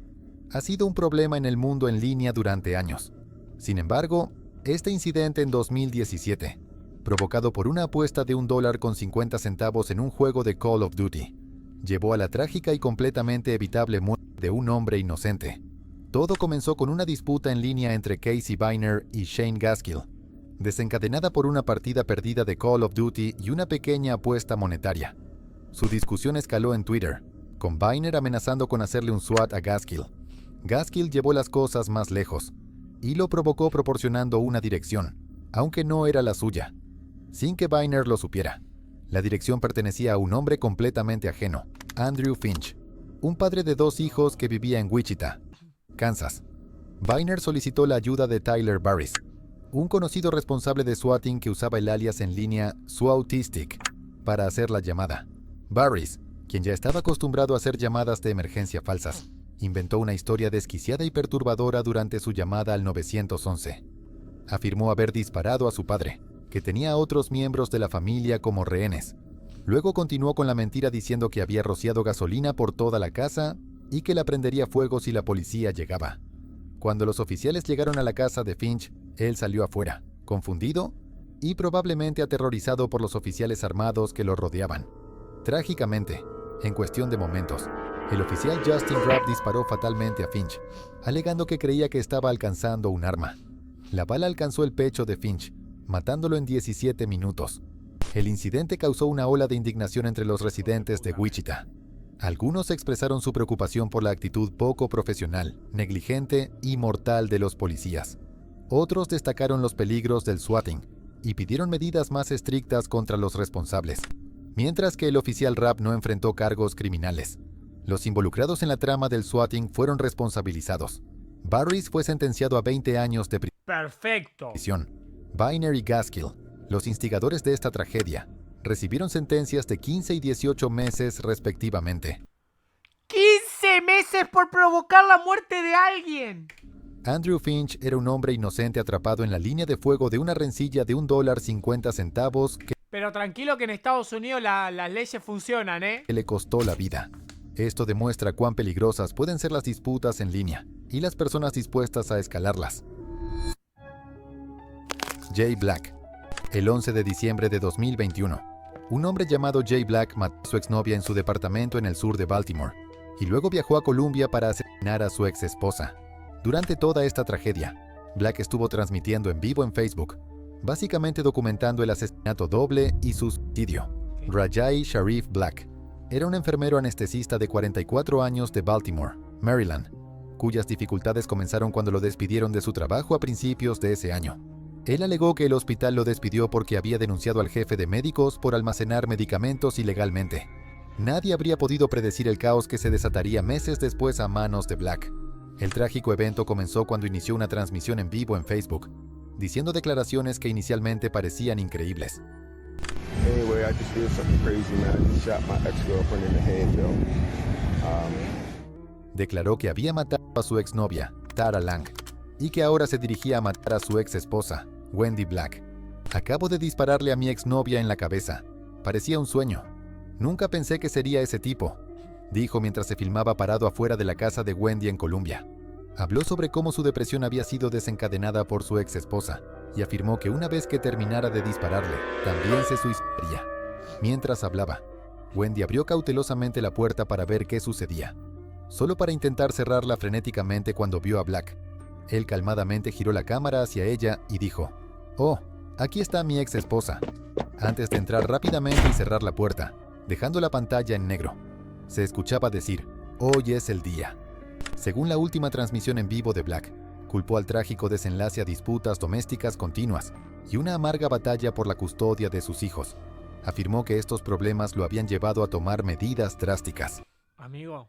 ha sido un problema en el mundo en línea durante años. Sin embargo, este incidente en 2017, provocado por una apuesta de $1.50 en un juego de Call of Duty, llevó a la trágica y completamente evitable muerte de un hombre inocente. Todo comenzó con una disputa en línea entre Casey Viner y Shane Gaskill, desencadenada por una partida perdida de Call of Duty y una pequeña apuesta monetaria. Su discusión escaló en Twitter, con Viner amenazando con hacerle un SWAT a Gaskill. Gaskill llevó las cosas más lejos, y lo provocó proporcionando una dirección, aunque no era la suya, sin que Viner lo supiera. La dirección pertenecía a un hombre completamente ajeno, Andrew Finch, un padre de 2 hijos que vivía en Wichita, Kansas. Viner solicitó la ayuda de Tyler Barris, un conocido responsable de swatting que usaba el alias en línea Swautistic para hacer la llamada. Barris, quien ya estaba acostumbrado a hacer llamadas de emergencia falsas, inventó una historia desquiciada y perturbadora durante su llamada al 911. Afirmó haber disparado a su padre, que tenía a otros miembros de la familia como rehenes. Luego continuó con la mentira diciendo que había rociado gasolina por toda la casa y que la prendería fuego si la policía llegaba. Cuando los oficiales llegaron a la casa de Finch, él salió afuera, confundido y probablemente aterrorizado por los oficiales armados que lo rodeaban. Trágicamente, en cuestión de momentos, el oficial Justin Rapp disparó fatalmente a Finch, alegando que creía que estaba alcanzando un arma. La bala alcanzó el pecho de Finch, matándolo en 17 minutos. El incidente causó una ola de indignación entre los residentes de Wichita. Algunos expresaron su preocupación por la actitud poco profesional, negligente y mortal de los policías. Otros destacaron los peligros del swatting y pidieron medidas más estrictas contra los responsables. Mientras que el oficial Rapp no enfrentó cargos criminales, los involucrados en la trama del swatting fueron responsabilizados. Barris fue sentenciado a 20 años de prisión. Viner y Gaskill, los instigadores de esta tragedia, recibieron sentencias de 15 y 18 meses respectivamente.
¡15 meses por provocar la muerte de alguien!
Andrew Finch era un hombre inocente atrapado en la línea de fuego de una rencilla de $1.50 que
Pero tranquilo que en Estados Unidos las leyes funcionan, ¿eh?
le costó la vida. Esto demuestra cuán peligrosas pueden ser las disputas en línea y las personas dispuestas a escalarlas. Jay Black. El 11 de diciembre de 2021, un hombre llamado Jay Black mató a su exnovia en su departamento en el sur de Baltimore y luego viajó a Colombia para asesinar a su exesposa. Durante toda esta tragedia, Black estuvo transmitiendo en vivo en Facebook, básicamente documentando el asesinato doble y su suicidio. Rajai Sharif Black era un enfermero anestesista de 44 años de Baltimore, Maryland. cuyas dificultades comenzaron cuando lo despidieron de su trabajo a principios de ese año. Él alegó que el hospital lo despidió porque había denunciado al jefe de médicos por almacenar medicamentos ilegalmente. Nadie habría podido predecir el caos que se desataría meses después a manos de Black. El trágico evento comenzó cuando inició una transmisión en vivo en Facebook, diciendo declaraciones que inicialmente parecían increíbles.
Anyway, I just did something crazy, man. I shot my ex-girlfriend in the head, though.
Declaró que había matado a su exnovia, Tara Lang, y que ahora se dirigía a matar a su ex esposa, Wendy Black. Acabo de dispararle a mi exnovia en la cabeza. Parecía un sueño. Nunca pensé que sería ese tipo, dijo mientras se filmaba parado afuera de la casa de Wendy en Columbia. Habló sobre cómo su depresión había sido desencadenada por su ex esposa y afirmó que una vez que terminara de dispararle, también se suicidaría. Mientras hablaba, Wendy abrió cautelosamente la puerta para ver qué sucedía, solo para intentar cerrarla frenéticamente cuando vio a Black. Él calmadamente giró la cámara hacia ella y dijo: «Oh, aquí está mi ex esposa», antes de entrar rápidamente y cerrar la puerta, dejando la pantalla en negro. Se escuchaba decir: «Hoy es el día». Según la última transmisión en vivo de Black, culpó al trágico desenlace a disputas domésticas continuas y una amarga batalla por la custodia de sus hijos. Afirmó que estos problemas lo habían llevado a tomar medidas drásticas.
Amigo.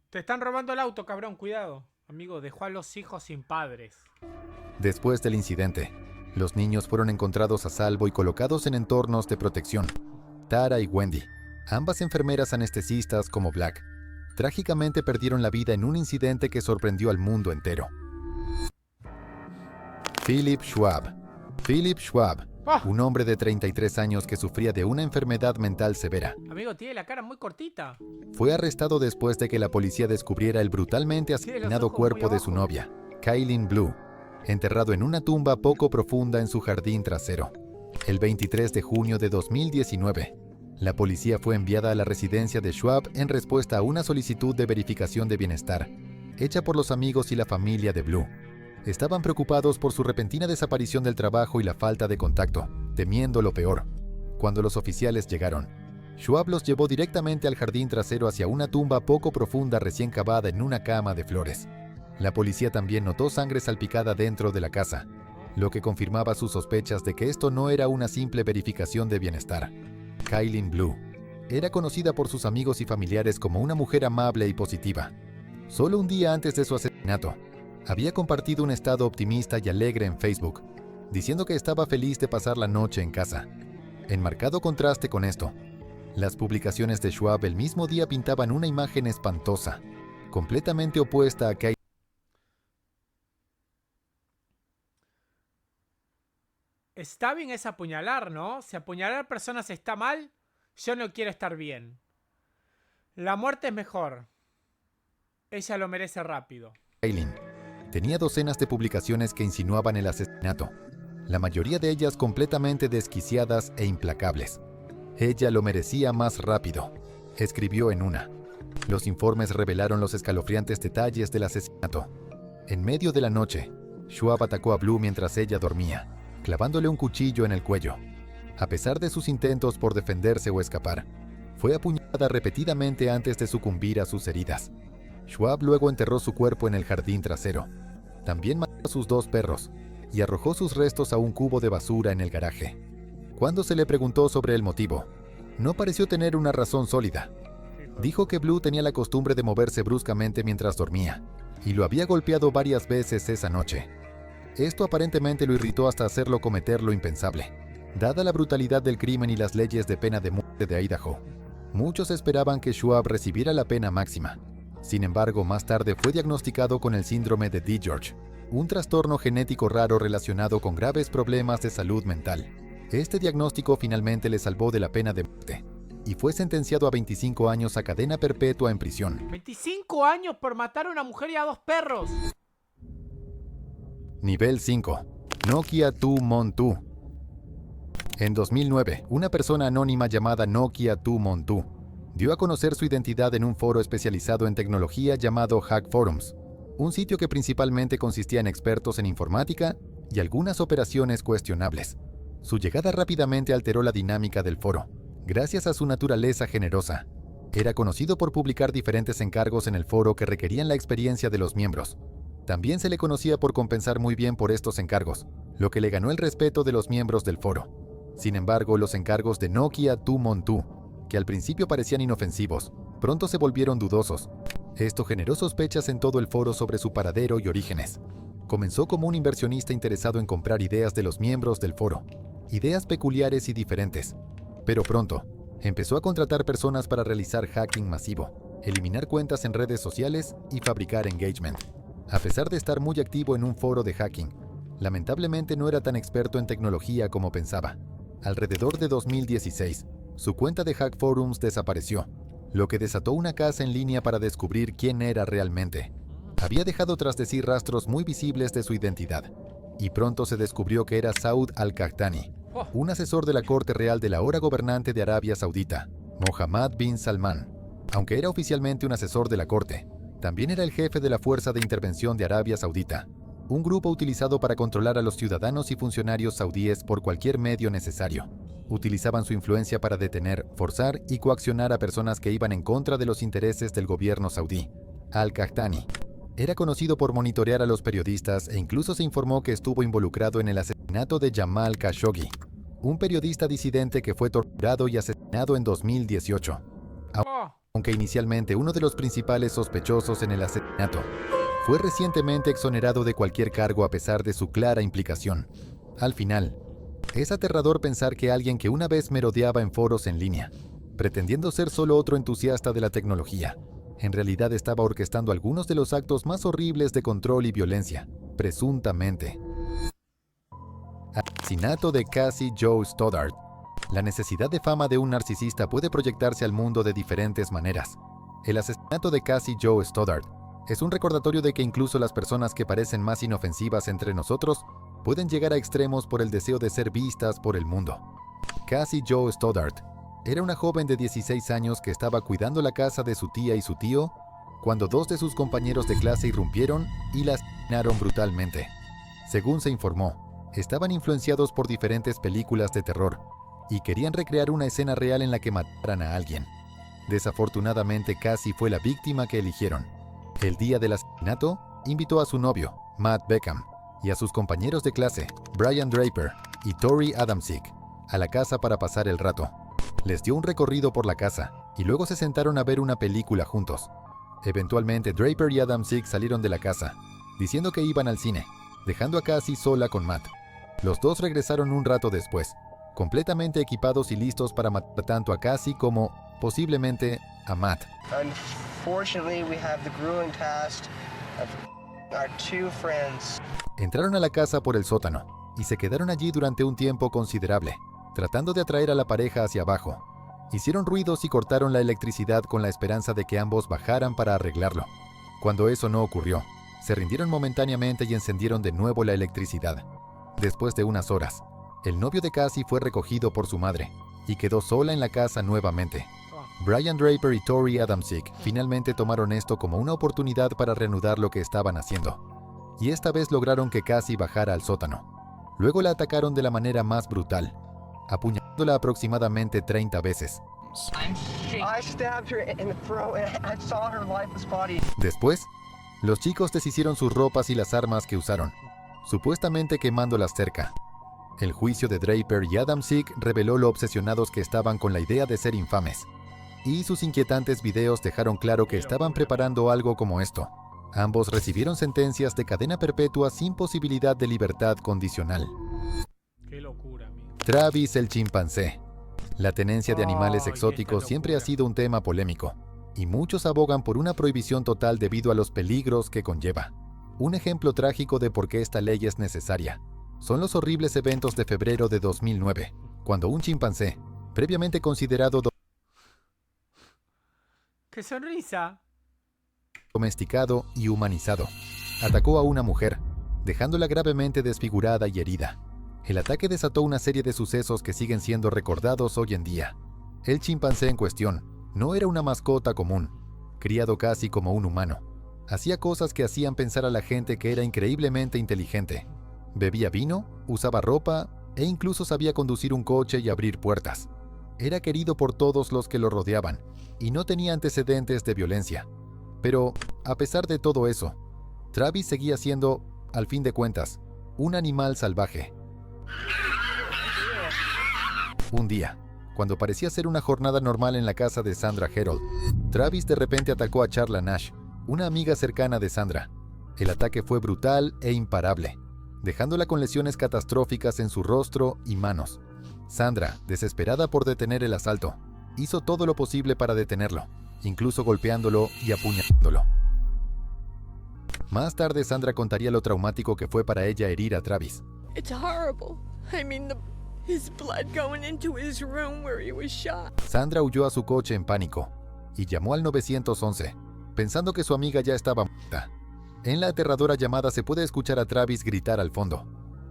Te están robando el auto, cabrón, cuidado. Amigo, dejó a los hijos sin padres.
Después del incidente, los niños fueron encontrados a salvo y colocados en entornos de protección. Tara y Wendy, ambas enfermeras anestesistas como Black, trágicamente perdieron la vida en un incidente que sorprendió al mundo entero. Philip Schwab. Philip Schwab, un hombre de 33 años que sufría de una enfermedad mental severa.
Amigo, tiene la cara muy cortita.
Fue arrestado después de que la policía descubriera el brutalmente asesinado cuerpo de su novia, Kaylin Blue, enterrado en una tumba poco profunda en su jardín trasero. El 23 de junio de 2019, la policía fue enviada a la residencia de Schwab en respuesta a una solicitud de verificación de bienestar, hecha por los amigos y la familia de Blue. Estaban preocupados por su repentina desaparición del trabajo y la falta de contacto, temiendo lo peor. Cuando los oficiales llegaron, Schwab los llevó directamente al jardín trasero hacia una tumba poco profunda recién cavada en una cama de flores. La policía también notó sangre salpicada dentro de la casa, lo que confirmaba sus sospechas de que esto no era una simple verificación de bienestar. Kaylin Blue era conocida por sus amigos y familiares como una mujer amable y positiva. Solo un día antes de su asesinato, había compartido un estado optimista y alegre en Facebook, diciendo que estaba feliz de pasar la noche en casa. En marcado contraste con esto, las publicaciones de Schwab el mismo día pintaban una imagen espantosa, completamente opuesta a Kaylin.
Está bien es apuñalar, ¿no? Si apuñalar personas está mal, yo no quiero estar bien. La muerte es mejor. Ella lo merece rápido.
Kaylin tenía docenas de publicaciones que insinuaban el asesinato, la mayoría de ellas completamente desquiciadas e implacables. Ella lo merecía más rápido, escribió en una. Los informes revelaron los escalofriantes detalles del asesinato. En medio de la noche, Schwab atacó a Blue mientras ella dormía, clavándole un cuchillo en el cuello. A pesar de sus intentos por defenderse o escapar, fue apuñalada repetidamente antes de sucumbir a sus heridas. Schwab luego enterró su cuerpo en el jardín trasero. También mató a sus 2 perros y arrojó sus restos a un cubo de basura en el garaje. Cuando se le preguntó sobre el motivo, no pareció tener una razón sólida. Dijo que Blue tenía la costumbre de moverse bruscamente mientras dormía y lo había golpeado varias veces esa noche. Esto aparentemente lo irritó hasta hacerlo cometer lo impensable. Dada la brutalidad del crimen y las leyes de pena de muerte de Idaho, muchos esperaban que Schwab recibiera la pena máxima. Sin embargo, más tarde fue diagnosticado con el síndrome de DiGeorge, un trastorno genético raro relacionado con graves problemas de salud mental. Este diagnóstico finalmente le salvó de la pena de muerte y fue sentenciado a 25 años a cadena perpetua en prisión.
25 años por matar a una mujer y a 2 perros.
Nivel 5. Nokia Tu Mon Tu. En 2009, una persona anónima llamada Nokia Tu Mon Tu dio a conocer su identidad en un foro especializado en tecnología llamado Hack Forums, un sitio que principalmente consistía en expertos en informática y algunas operaciones cuestionables. Su llegada rápidamente alteró la dinámica del foro, gracias a su naturaleza generosa. Era conocido por publicar diferentes encargos en el foro que requerían la experiencia de los miembros. También se le conocía por compensar muy bien por estos encargos, lo que le ganó el respeto de los miembros del foro. Sin embargo, los encargos de Nokia 2Mon2, que al principio parecían inofensivos, pronto se volvieron dudosos. Esto generó sospechas en todo el foro sobre su paradero y orígenes. Comenzó como un inversionista interesado en comprar ideas de los miembros del foro, ideas peculiares y diferentes. Pero pronto, empezó a contratar personas para realizar hacking masivo, eliminar cuentas en redes sociales y fabricar engagement. A pesar de estar muy activo en un foro de hacking, lamentablemente no era tan experto en tecnología como pensaba. Alrededor de 2016, su cuenta de Hack Forums desapareció, lo que desató una caza en línea para descubrir quién era realmente. Había dejado tras de sí rastros muy visibles de su identidad, y pronto se descubrió que era Saud al-Qahtani, un asesor de la corte real de la ahora gobernante de Arabia Saudita, Mohammed bin Salman. Aunque era oficialmente un asesor de la corte, también era el jefe de la Fuerza de Intervención de Arabia Saudita, un grupo utilizado para controlar a los ciudadanos y funcionarios saudíes por cualquier medio necesario. Utilizaban su influencia para detener, forzar y coaccionar a personas que iban en contra de los intereses del gobierno saudí. Al-Qahtani era conocido por monitorear a los periodistas e incluso se informó que estuvo involucrado en el asesinato de Jamal Khashoggi, un periodista disidente que fue torturado y asesinado en 2018. Aunque inicialmente uno de los principales sospechosos en el asesinato, fue recientemente exonerado de cualquier cargo a pesar de su clara implicación. Al final, es aterrador pensar que alguien que una vez merodeaba en foros en línea, pretendiendo ser solo otro entusiasta de la tecnología, en realidad estaba orquestando algunos de los actos más horribles de control y violencia, presuntamente. Asesinato de Cassie Jo Stoddart. La necesidad de fama de un narcisista puede proyectarse al mundo de diferentes maneras. El asesinato de Cassie Jo Stoddart es un recordatorio de que incluso las personas que parecen más inofensivas entre nosotros pueden llegar a extremos por el deseo de ser vistas por el mundo. Cassie Jo Stoddart era una joven de 16 años que estaba cuidando la casa de su tía y su tío cuando dos de sus compañeros de clase irrumpieron y la asesinaron brutalmente. Según se informó, estaban influenciados por diferentes películas de terror y querían recrear una escena real en la que mataran a alguien. Desafortunadamente, Cassie fue la víctima que eligieron. El día del asesinato, invitó a su novio, Matt Beckham, y a sus compañeros de clase, Brian Draper y Tori Adamczyk, a la casa para pasar el rato. Les dio un recorrido por la casa y luego se sentaron a ver una película juntos. Eventualmente, Draper y Adamczyk salieron de la casa, diciendo que iban al cine, dejando a Cassie sola con Matt. Los dos regresaron un rato después, completamente equipados y listos para matar tanto a Cassie como, posiblemente, a Matt. Entraron a la casa por el sótano y se quedaron allí durante un tiempo considerable, tratando de atraer a la pareja hacia abajo. Hicieron ruidos y cortaron la electricidad con la esperanza de que ambos bajaran para arreglarlo. Cuando eso no ocurrió, se rindieron momentáneamente y encendieron de nuevo la electricidad. Después de unas horas, el novio de Cassie fue recogido por su madre y quedó sola en la casa nuevamente. Brian Draper y Tori Adamczyk finalmente tomaron esto como una oportunidad para reanudar lo que estaban haciendo. Y esta vez lograron que Cassie bajara al sótano. Luego la atacaron de la manera más brutal, apuñalándola aproximadamente 30 veces. Después, los chicos deshicieron sus ropas y las armas que usaron, supuestamente quemándolas cerca. El juicio de Draper y Adamczyk reveló lo obsesionados que estaban con la idea de ser infames, y sus inquietantes videos dejaron claro que estaban preparando algo como esto. Ambos recibieron sentencias de cadena perpetua sin posibilidad de libertad condicional.
Qué locura, amigo.
Travis el chimpancé. La tenencia de animales exóticos siempre ha sido un tema polémico, y muchos abogan por una prohibición total debido a los peligros que conlleva. Un ejemplo trágico de por qué esta ley es necesaria son los horribles eventos de febrero de 2009, cuando un chimpancé, previamente considerado
¡Qué sonrisa!
domesticado y humanizado, atacó a una mujer, dejándola gravemente desfigurada y herida. El ataque desató una serie de sucesos que siguen siendo recordados hoy en día. El chimpancé en cuestión no era una mascota común, criado casi como un humano. Hacía cosas que hacían pensar a la gente que era increíblemente inteligente. Bebía vino, usaba ropa e incluso sabía conducir un coche y abrir puertas. Era querido por todos los que lo rodeaban, y no tenía antecedentes de violencia. Pero, a pesar de todo eso, Travis seguía siendo, al fin de cuentas, un animal salvaje. Un día, cuando parecía ser una jornada normal en la casa de Sandra Herold, Travis de repente atacó a Charla Nash, una amiga cercana de Sandra. El ataque fue brutal e imparable, dejándola con lesiones catastróficas en su rostro y manos. Sandra, desesperada por detener el asalto, hizo todo lo posible para detenerlo, incluso golpeándolo y apuñalándolo. Más tarde, Sandra contaría lo traumático que fue para ella herir a Travis.
It's horrible. I mean, his blood going into his room where he was shot.
Sandra huyó a su coche en pánico y llamó al 911, pensando que su amiga ya estaba muerta. En la aterradora llamada se puede escuchar a Travis gritar al fondo.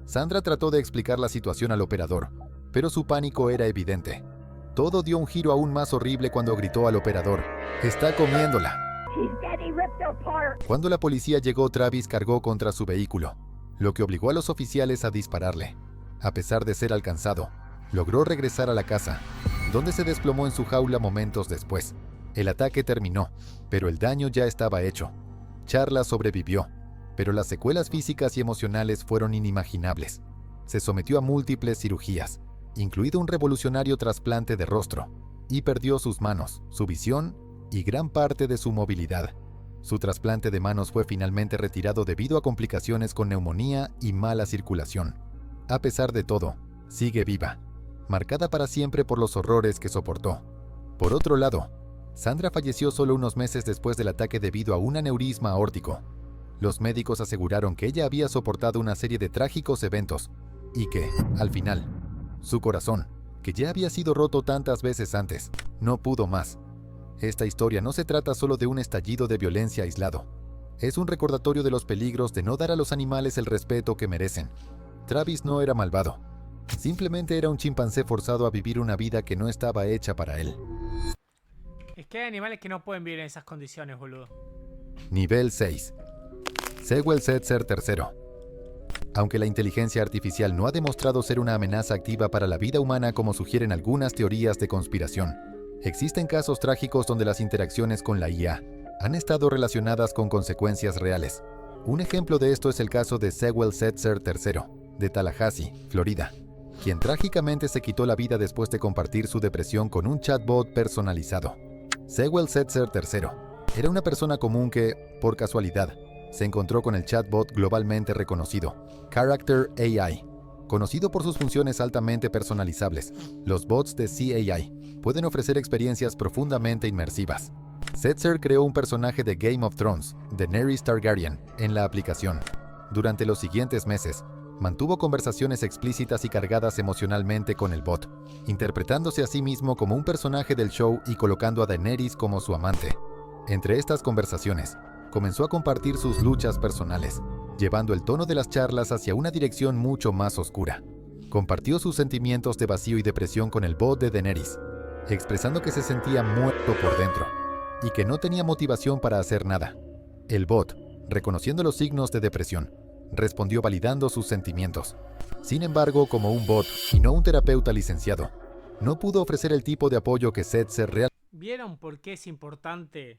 Sandra trató de explicar la situación al operador, pero su pánico era evidente. Todo dio un giro aún más horrible cuando gritó al operador: «¡Está comiéndola!». Cuando la policía llegó, Travis cargó contra su vehículo, lo que obligó a los oficiales a dispararle. A pesar de ser alcanzado, logró regresar a la casa, donde se desplomó en su jaula momentos después. El ataque terminó, pero el daño ya estaba hecho. Charla sobrevivió, pero las secuelas físicas y emocionales fueron inimaginables. Se sometió a múltiples cirugías, incluido un revolucionario trasplante de rostro, y perdió sus manos, su visión y gran parte de su movilidad. Su trasplante de manos fue finalmente retirado debido a complicaciones con neumonía y mala circulación. A pesar de todo, sigue viva, marcada para siempre por los horrores que soportó. Por otro lado, Sandra falleció solo unos meses después del ataque debido a un aneurisma aórtico. Los médicos aseguraron que ella había soportado una serie de trágicos eventos y que, al final, su corazón, que ya había sido roto tantas veces antes, no pudo más. Esta historia no se trata solo de un estallido de violencia aislado. Es un recordatorio de los peligros de no dar a los animales el respeto que merecen. Travis no era malvado. Simplemente era un chimpancé forzado a vivir una vida que no estaba hecha para él.
Es que hay animales que no pueden vivir en esas condiciones, boludo.
Nivel 6. Sewell Setzer III. Aunque la inteligencia artificial no ha demostrado ser una amenaza activa para la vida humana como sugieren algunas teorías de conspiración, existen casos trágicos donde las interacciones con la IA han estado relacionadas con consecuencias reales. Un ejemplo de esto es el caso de Sewell Setzer III, de Tallahassee, Florida, quien trágicamente se quitó la vida después de compartir su depresión con un chatbot personalizado. Sewell Setzer III era una persona común que, por casualidad, se encontró con el chatbot globalmente reconocido, Character AI. Conocido por sus funciones altamente personalizables, los bots de CAI pueden ofrecer experiencias profundamente inmersivas. Setzer creó un personaje de Game of Thrones, Daenerys Targaryen, en la aplicación. Durante los siguientes meses, mantuvo conversaciones explícitas y cargadas emocionalmente con el bot, interpretándose a sí mismo como un personaje del show y colocando a Daenerys como su amante. Entre estas conversaciones, comenzó a compartir sus luchas personales, llevando el tono de las charlas hacia una dirección mucho más oscura. Compartió sus sentimientos de vacío y depresión con el bot de Daenerys, expresando que se sentía muerto por dentro y que no tenía motivación para hacer nada. El bot, reconociendo los signos de depresión, respondió validando sus sentimientos. Sin embargo, como un bot y no un terapeuta licenciado, no pudo ofrecer el tipo de apoyo que Setzer
¿Vieron por qué es importante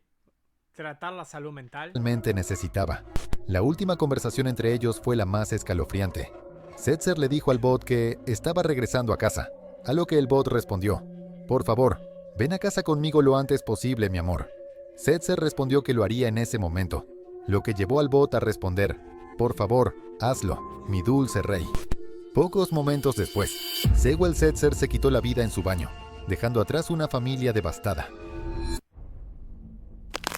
tratar la salud mental?
realmente necesitaba? La última conversación entre ellos fue la más escalofriante. Setzer le dijo al bot que estaba regresando a casa, a lo que el bot respondió: «Por favor, ven a casa conmigo lo antes posible, mi amor». Setzer respondió que lo haría en ese momento, lo que llevó al bot a responder: «Por favor, hazlo, mi dulce rey». Pocos momentos después, Sewell Setzer se quitó la vida en su baño, dejando atrás una familia devastada.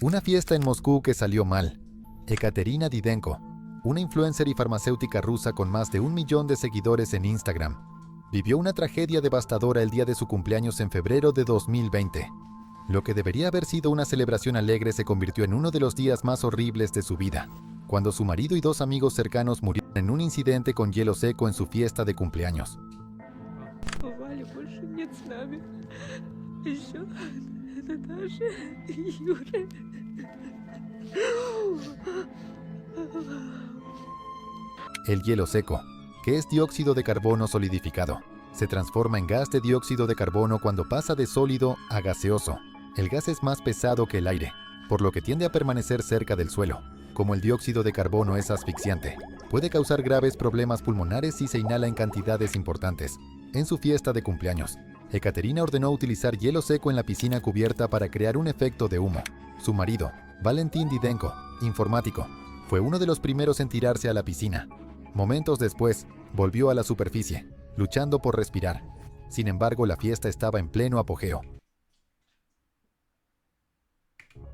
Una fiesta en Moscú que salió mal. Ekaterina Didenko, una influencer y farmacéutica rusa con más de 1 millón de seguidores en Instagram, vivió una tragedia devastadora el día de su cumpleaños en febrero de 2020. Lo que debería haber sido una celebración alegre se convirtió en uno de los días más horribles de su vida, cuando su marido y 2 amigos cercanos murieron en un incidente con hielo seco en su fiesta de cumpleaños. El hielo seco, que es dióxido de carbono solidificado, se transforma en gas de dióxido de carbono cuando pasa de sólido a gaseoso, El gas es más pesado que el aire, por lo que tiende a permanecer cerca del suelo. Como el dióxido de carbono es asfixiante, puede causar graves problemas pulmonares si se inhala en cantidades importantes. En su fiesta de cumpleaños, Ekaterina ordenó utilizar hielo seco en la piscina cubierta para crear un efecto de humo. Su marido, Valentín Didenko, informático, fue uno de los primeros en tirarse a la piscina. Momentos después, volvió a la superficie, luchando por respirar. Sin embargo, la fiesta estaba en pleno apogeo.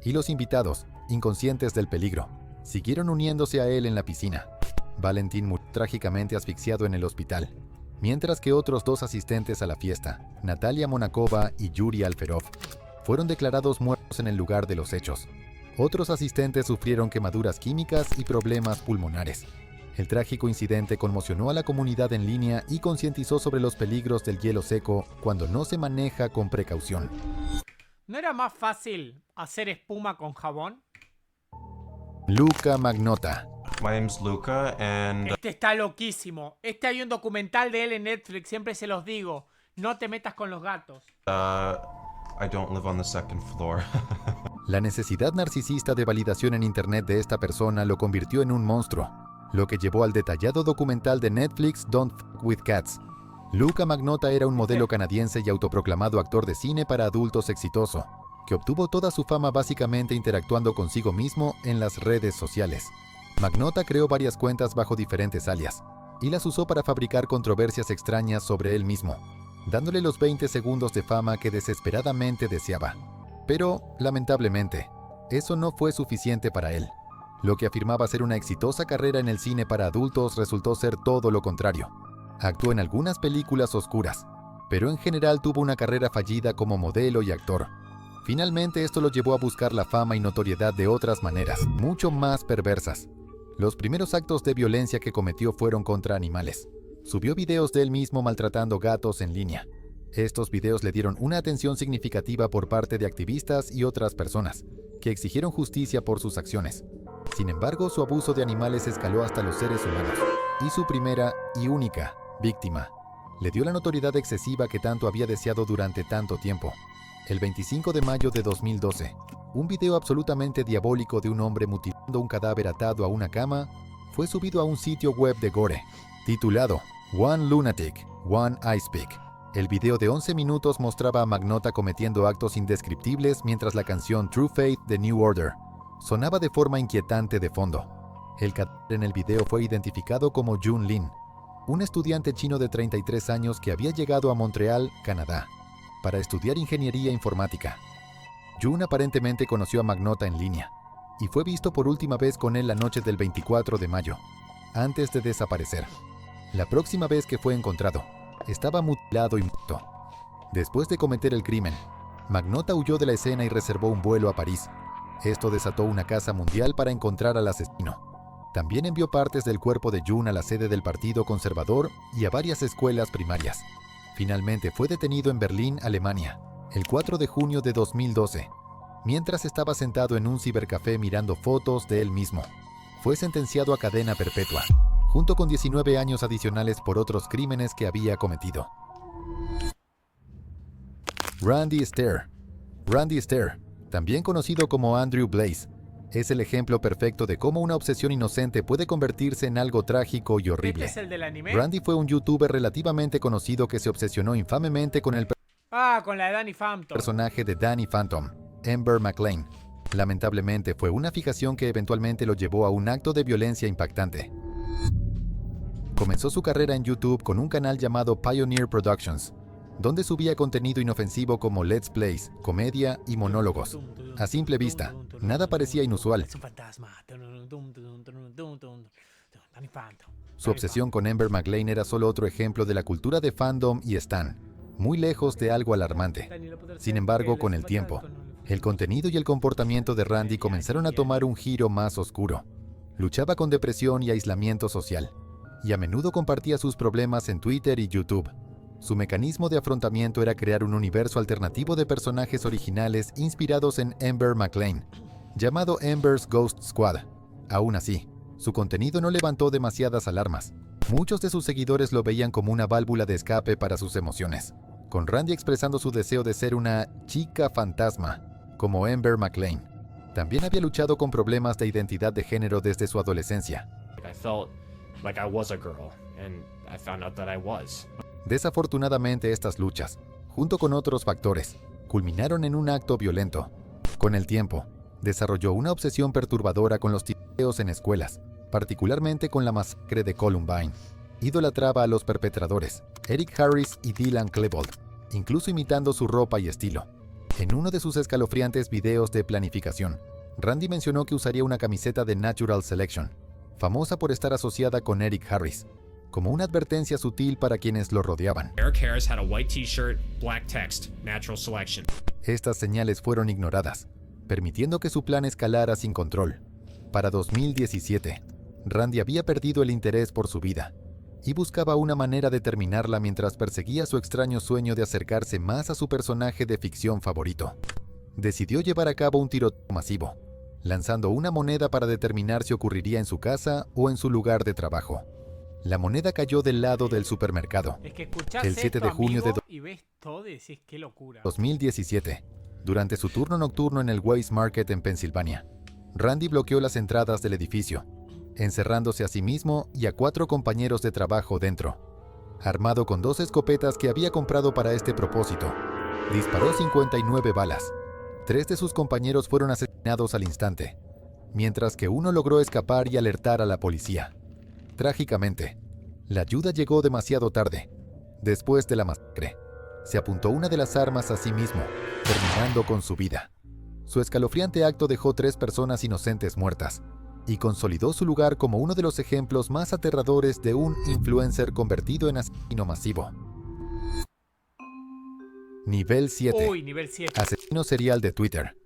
Y los invitados, inconscientes del peligro, siguieron uniéndose a él en la piscina. Valentín murió trágicamente asfixiado en el hospital, mientras que otros 2 asistentes a la fiesta, Natalia Monakova y Yuri Alferov, fueron declarados muertos en el lugar de los hechos. Otros asistentes sufrieron quemaduras químicas y problemas pulmonares. El trágico incidente conmocionó a la comunidad en línea y concientizó sobre los peligros del hielo seco cuando no se maneja con precaución.
¿No era más fácil hacer espuma con jabón?
Luka Magnotta.
My name's Luka and
Este está loquísimo. Hay un documental de él en Netflix, siempre se los digo. No te metas con los gatos.
I don't live on the second floor.
La necesidad narcisista de validación en internet de esta persona lo convirtió en un monstruo, lo que llevó al detallado documental de Netflix Don't Fuck with Cats. Luka Magnotta era un modelo canadiense y autoproclamado actor de cine para adultos exitoso, que obtuvo toda su fama básicamente interactuando consigo mismo en las redes sociales. Magnotta creó varias cuentas bajo diferentes alias, y las usó para fabricar controversias extrañas sobre él mismo, dándole los 20 segundos de fama que desesperadamente deseaba. Pero, lamentablemente, eso no fue suficiente para él. Lo que afirmaba ser una exitosa carrera en el cine para adultos resultó ser todo lo contrario. Actuó en algunas películas oscuras, pero en general tuvo una carrera fallida como modelo y actor. Finalmente esto lo llevó a buscar la fama y notoriedad de otras maneras, mucho más perversas. Los primeros actos de violencia que cometió fueron contra animales. Subió videos de él mismo maltratando gatos en línea. Estos videos le dieron una atención significativa por parte de activistas y otras personas, que exigieron justicia por sus acciones. Sin embargo, su abuso de animales escaló hasta los seres humanos, y su primera y única víctima le dio la notoriedad excesiva que tanto había deseado durante tanto tiempo. El 25 de mayo de 2012, un video absolutamente diabólico de un hombre mutilando un cadáver atado a una cama fue subido a un sitio web de gore, titulado One Lunatic, One Ice Pick. El video de 11 minutos mostraba a Magnotta cometiendo actos indescriptibles mientras la canción True Faith de New Order sonaba de forma inquietante de fondo. El cadáver en el video fue identificado como Jun Lin, un estudiante chino de 33 años que había llegado a Montreal, Canadá, para estudiar ingeniería informática. Jun aparentemente conoció a Magnotta en línea y fue visto por última vez con él la noche del 24 de mayo, antes de desaparecer. La próxima vez que fue encontrado, estaba mutilado y muerto. Después de cometer el crimen, Magnotta huyó de la escena y reservó un vuelo a París. Esto desató una caza mundial para encontrar al asesino. También envió partes del cuerpo de Jun a la sede del Partido Conservador y a varias escuelas primarias. Finalmente fue detenido en Berlín, Alemania, el 4 de junio de 2012, mientras estaba sentado en un cibercafé mirando fotos de él mismo. Fue sentenciado a cadena perpetua, junto con 19 años adicionales por otros crímenes que había cometido. Randy Stair. Randy Stair, también conocido como Andrew Blaze, es el ejemplo perfecto de cómo una obsesión inocente puede convertirse en algo trágico y horrible.
¿Este es el del anime?
Randy fue un youtuber relativamente conocido que se obsesionó infamemente con el
con la de Danny Phantom.
personaje de Danny Phantom, Amber McLean. Lamentablemente fue una fijación que eventualmente lo llevó a un acto de violencia impactante. Comenzó su carrera en YouTube con un canal llamado Pioneer Productions, donde subía contenido inofensivo como Let's Plays, comedia y monólogos. A simple vista, nada parecía inusual.
Es un fantasma. Danny Phantom.
Su obsesión con Amber McLean era solo otro ejemplo de la cultura de fandom y stan, muy lejos de algo alarmante. Sin embargo, con el tiempo, el contenido y el comportamiento de Randy comenzaron a tomar un giro más oscuro. Luchaba con depresión y aislamiento social, y a menudo compartía sus problemas en Twitter y YouTube. Su mecanismo de afrontamiento era crear un universo alternativo de personajes originales inspirados en Amber McLean, llamado Amber's Ghost Squad. Aún así, su contenido no levantó demasiadas alarmas. Muchos de sus seguidores lo veían como una válvula de escape para sus emociones, con Randy expresando su deseo de ser una chica fantasma como Amber McLean. También había luchado con problemas de identidad de género desde su adolescencia.
I felt like I was a girl, and I found out that I was.
Desafortunadamente, estas luchas, junto con otros factores, culminaron en un acto violento. Con el tiempo, desarrolló una obsesión perturbadora con los tiroteos en escuelas, particularmente con la masacre de Columbine. Idolatraba a los perpetradores, Eric Harris y Dylan Klebold, incluso imitando su ropa y estilo. En uno de sus escalofriantes videos de planificación, Randy mencionó que usaría una camiseta de Natural Selection, famosa por estar asociada con Eric Harris, como una advertencia sutil para quienes lo rodeaban.
Eric Harris had a white t-shirt, black text, Natural Selection.
Estas señales fueron ignoradas, permitiendo que su plan escalara sin control. Para 2017, Randy había perdido el interés por su vida y buscaba una manera de terminarla mientras perseguía su extraño sueño de acercarse más a su personaje de ficción favorito. Decidió llevar a cabo un tiroteo masivo, lanzando una moneda para determinar si ocurriría en su casa o en su lugar de trabajo. La moneda cayó del lado del supermercado.
Es que escuchás
el 7
esto,
de junio
amigo,
de
y ves todo y decís qué locura.
2017, durante su turno nocturno en el Weis Market en Pensilvania, Randy bloqueó las entradas del edificio, encerrándose a sí mismo y a 4 compañeros de trabajo dentro. Armado con 2 escopetas que había comprado para este propósito, disparó 59 balas. 3 de sus compañeros fueron asesinados al instante, mientras que uno logró escapar y alertar a la policía. Trágicamente, la ayuda llegó demasiado tarde. Después de la masacre, se apuntó una de las armas a sí mismo, terminando con su vida. Su escalofriante acto dejó 3 personas inocentes muertas y consolidó su lugar como uno de los ejemplos más aterradores de un influencer convertido en asesino masivo. Nivel 7.
Uy, nivel 7.
Asesino serial de Twitter.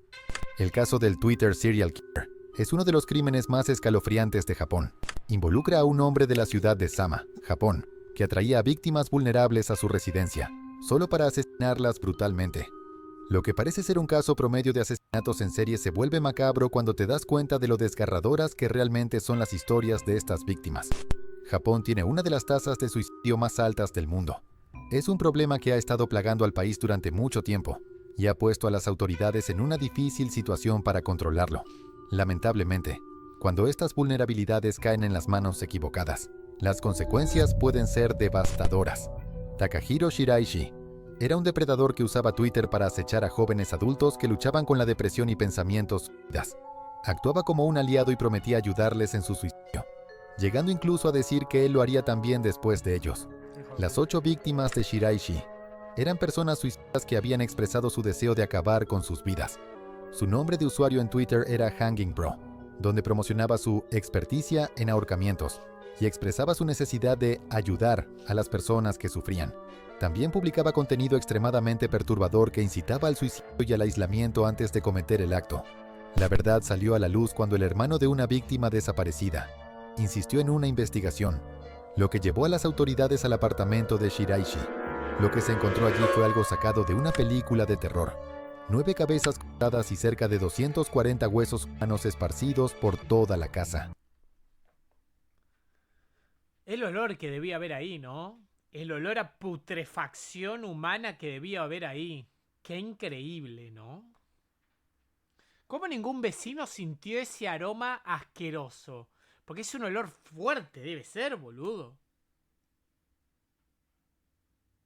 El caso del Twitter Serial Killer es uno de los crímenes más escalofriantes de Japón. Involucra a un hombre de la ciudad de Sama, Japón, que atraía a víctimas vulnerables a su residencia, solo para asesinarlas brutalmente. Lo que parece ser un caso promedio de asesinatos en serie se vuelve macabro cuando te das cuenta de lo desgarradoras que realmente son las historias de estas víctimas. Japón tiene una de las tasas de suicidio más altas del mundo. Es un problema que ha estado plagando al país durante mucho tiempo y ha puesto a las autoridades en una difícil situación para controlarlo. Lamentablemente, cuando estas vulnerabilidades caen en las manos equivocadas, las consecuencias pueden ser devastadoras. Takahiro Shiraishi era un depredador que usaba Twitter para acechar a jóvenes adultos que luchaban con la depresión y pensamientos suicidas. Actuaba como un aliado y prometía ayudarles en su suicidio, llegando incluso a decir que él lo haría también después de ellos. Las 8 víctimas de Shiraishi eran personas suicidas que habían expresado su deseo de acabar con sus vidas. Su nombre de usuario en Twitter era Hanging Bro, donde promocionaba su experticia en ahorcamientos y expresaba su necesidad de ayudar a las personas que sufrían. También publicaba contenido extremadamente perturbador que incitaba al suicidio y al aislamiento antes de cometer el acto. La verdad salió a la luz cuando el hermano de una víctima desaparecida insistió en una investigación, lo que llevó a las autoridades al apartamento de Shiraishi. Lo que se encontró allí fue algo sacado de una película de terror. 9 cabezas cortadas y cerca de 240 huesos humanos esparcidos por toda la casa.
El olor que debía haber ahí, ¿no? El olor a putrefacción humana que debía haber ahí. Qué increíble, ¿no? ¿Cómo ningún vecino sintió ese aroma asqueroso? Porque es un olor fuerte, debe ser, boludo.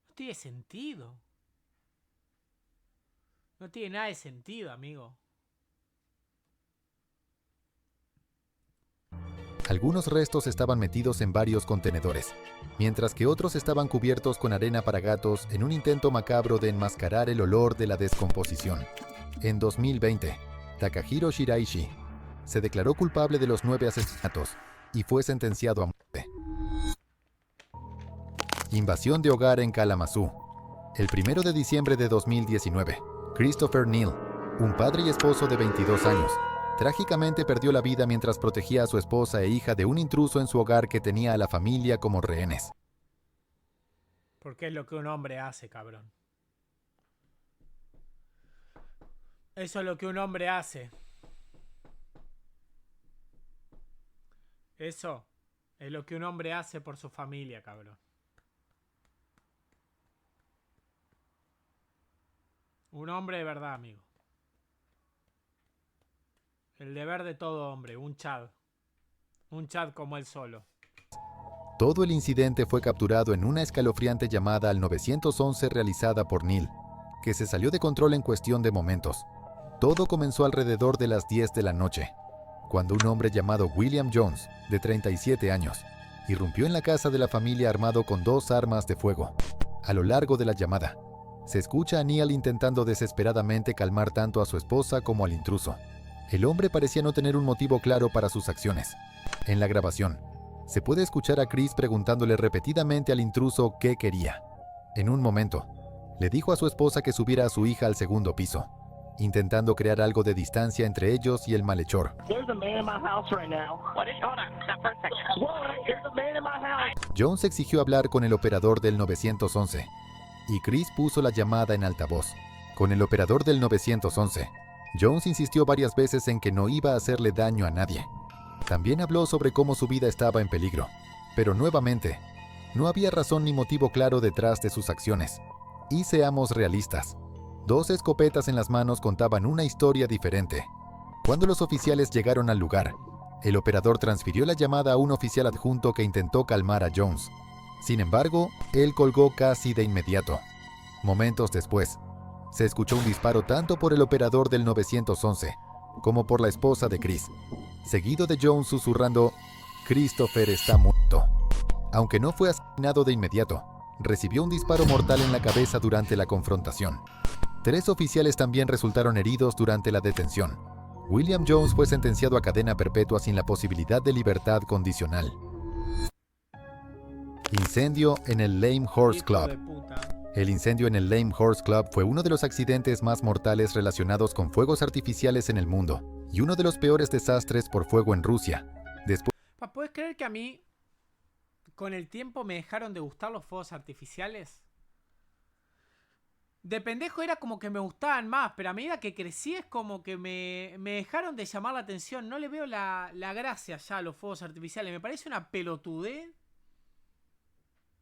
No tiene sentido. No tiene nada de sentido, amigo.
Algunos restos estaban metidos en varios contenedores, mientras que otros estaban cubiertos con arena para gatos en un intento macabro de enmascarar el olor de la descomposición. En 2020, Takahiro Shiraishi se declaró culpable de los 9 asesinatos y fue sentenciado a muerte. Invasión de hogar en Kalamazoo. El 1 de diciembre de 2019, Christopher Neal, un padre y esposo de 22 años, trágicamente perdió la vida mientras protegía a su esposa e hija de un intruso en su hogar que tenía a la familia como rehenes.
Porque es lo que un hombre hace, cabrón. Eso es lo que un hombre hace. Eso es lo que un hombre hace por su familia, cabrón. Un hombre de verdad, amigo. El deber de todo hombre, un Chad. Un Chad como él solo.
Todo el incidente fue capturado en una escalofriante llamada al 911 realizada por Neil, que se salió de control en cuestión de momentos. Todo comenzó alrededor de las 10 de la noche, cuando un hombre llamado William Jones, de 37 años, irrumpió en la casa de la familia armado con 2 armas de fuego. A lo largo de la llamada, se escucha a Neil intentando desesperadamente calmar tanto a su esposa como al intruso. El hombre parecía no tener un motivo claro para sus acciones. En la grabación, se puede escuchar a Chris preguntándole repetidamente al intruso qué quería. En un momento, le dijo a su esposa que subiera a su hija al segundo piso, intentando crear algo de distancia entre ellos y el malhechor. Jones exigió hablar con el operador del 911, y Chris puso la llamada en altavoz. Con el operador del 911, Jones insistió varias veces en que no iba a hacerle daño a nadie. También habló sobre cómo su vida estaba en peligro, pero nuevamente, no había razón ni motivo claro detrás de sus acciones. Y seamos realistas, 2 escopetas en las manos contaban una historia diferente. Cuando los oficiales llegaron al lugar, el operador transfirió la llamada a un oficial adjunto que intentó calmar a Jones. Sin embargo, él colgó casi de inmediato. Momentos después, se escuchó un disparo tanto por el operador del 911 como por la esposa de Chris, seguido de Jones susurrando: «Christopher está muerto». Aunque no fue asesinado de inmediato, recibió un disparo mortal en la cabeza durante la confrontación. 3 oficiales también resultaron heridos durante la detención. William Jones fue sentenciado a cadena perpetua sin la posibilidad de libertad condicional. Incendio en el Lame Horse Club. El incendio en el Lame Horse Club fue uno de los accidentes más mortales relacionados con fuegos artificiales en el mundo, y uno de los peores desastres por fuego en Rusia. Después...
¿Puedes creer que a mí, con el tiempo, me dejaron de gustar los fuegos artificiales? De pendejo era como que me gustaban más, pero a medida que crecí es como que me dejaron de llamar la atención. No le veo la gracia ya a los fuegos artificiales. Me parece una pelotudez.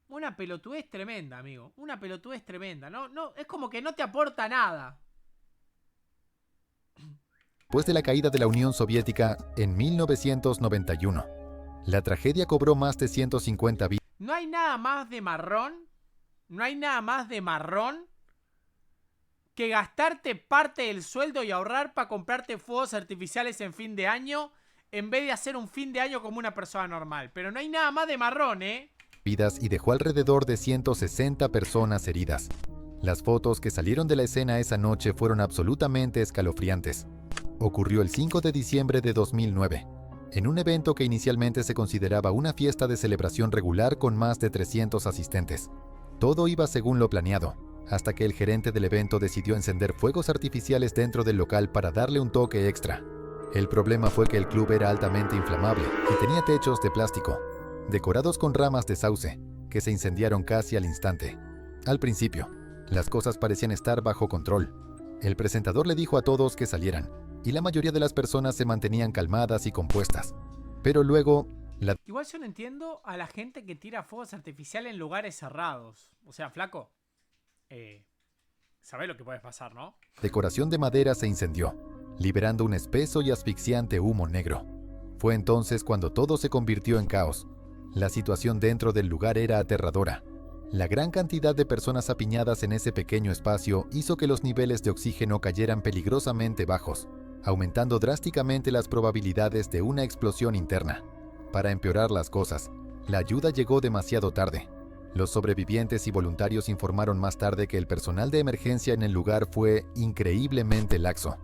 Una pelotudez tremenda, amigo. Una pelotudez tremenda. No, es como que no te aporta nada.
Después de la caída de la Unión Soviética en 1991, la tragedia cobró más de 150 vidas.
No hay nada más de marrón. No hay nada más de marrón que gastarte parte del sueldo y ahorrar para comprarte fuegos artificiales en fin de año, en vez de hacer un fin de año como una persona normal. Pero no hay nada más de marrón,
y dejó alrededor de 160 personas heridas. Las fotos que salieron de la escena esa noche fueron absolutamente escalofriantes. Ocurrió el 5 de diciembre de 2009, en un evento que inicialmente se consideraba una fiesta de celebración regular con más de 300 asistentes. Todo iba según lo planeado, hasta que el gerente del evento decidió encender fuegos artificiales dentro del local para darle un toque extra. El problema fue que el club era altamente inflamable y tenía techos de plástico, decorados con ramas de sauce, que se incendiaron casi al instante. Al principio, las cosas parecían estar bajo control. El presentador le dijo a todos que salieran, y la mayoría de las personas se mantenían calmadas y compuestas. Pero luego...
Igual yo no entiendo a la gente que tira fuegos artificiales en lugares cerrados. O sea, flaco, ¿sabés lo que puede pasar, no?
La decoración de madera se incendió, liberando un espeso y asfixiante humo negro. Fue entonces cuando todo se convirtió en caos. La situación dentro del lugar era aterradora. La gran cantidad de personas apiñadas en ese pequeño espacio hizo que los niveles de oxígeno cayeran peligrosamente bajos, aumentando drásticamente las probabilidades de una explosión interna. Para empeorar las cosas, la ayuda llegó demasiado tarde. Los sobrevivientes y voluntarios informaron más tarde que el personal de emergencia en el lugar fue increíblemente laxo.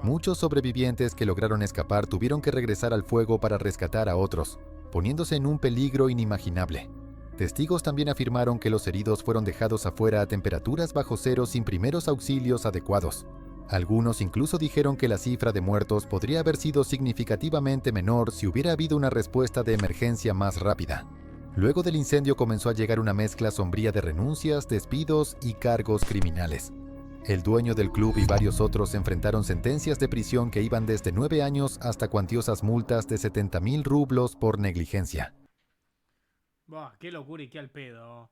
Muchos sobrevivientes que lograron escapar tuvieron que regresar al fuego para rescatar a otros, poniéndose en un peligro inimaginable. Testigos también afirmaron que los heridos fueron dejados afuera a temperaturas bajo cero sin primeros auxilios adecuados. Algunos incluso dijeron que la cifra de muertos podría haber sido significativamente menor si hubiera habido una respuesta de emergencia más rápida. Luego del incendio comenzó a llegar una mezcla sombría de renuncias, despidos y cargos criminales. El dueño del club y varios otros enfrentaron sentencias de prisión que iban desde 9 años hasta cuantiosas multas de 70.000 rublos por negligencia.
Buah, qué locura y qué al pedo.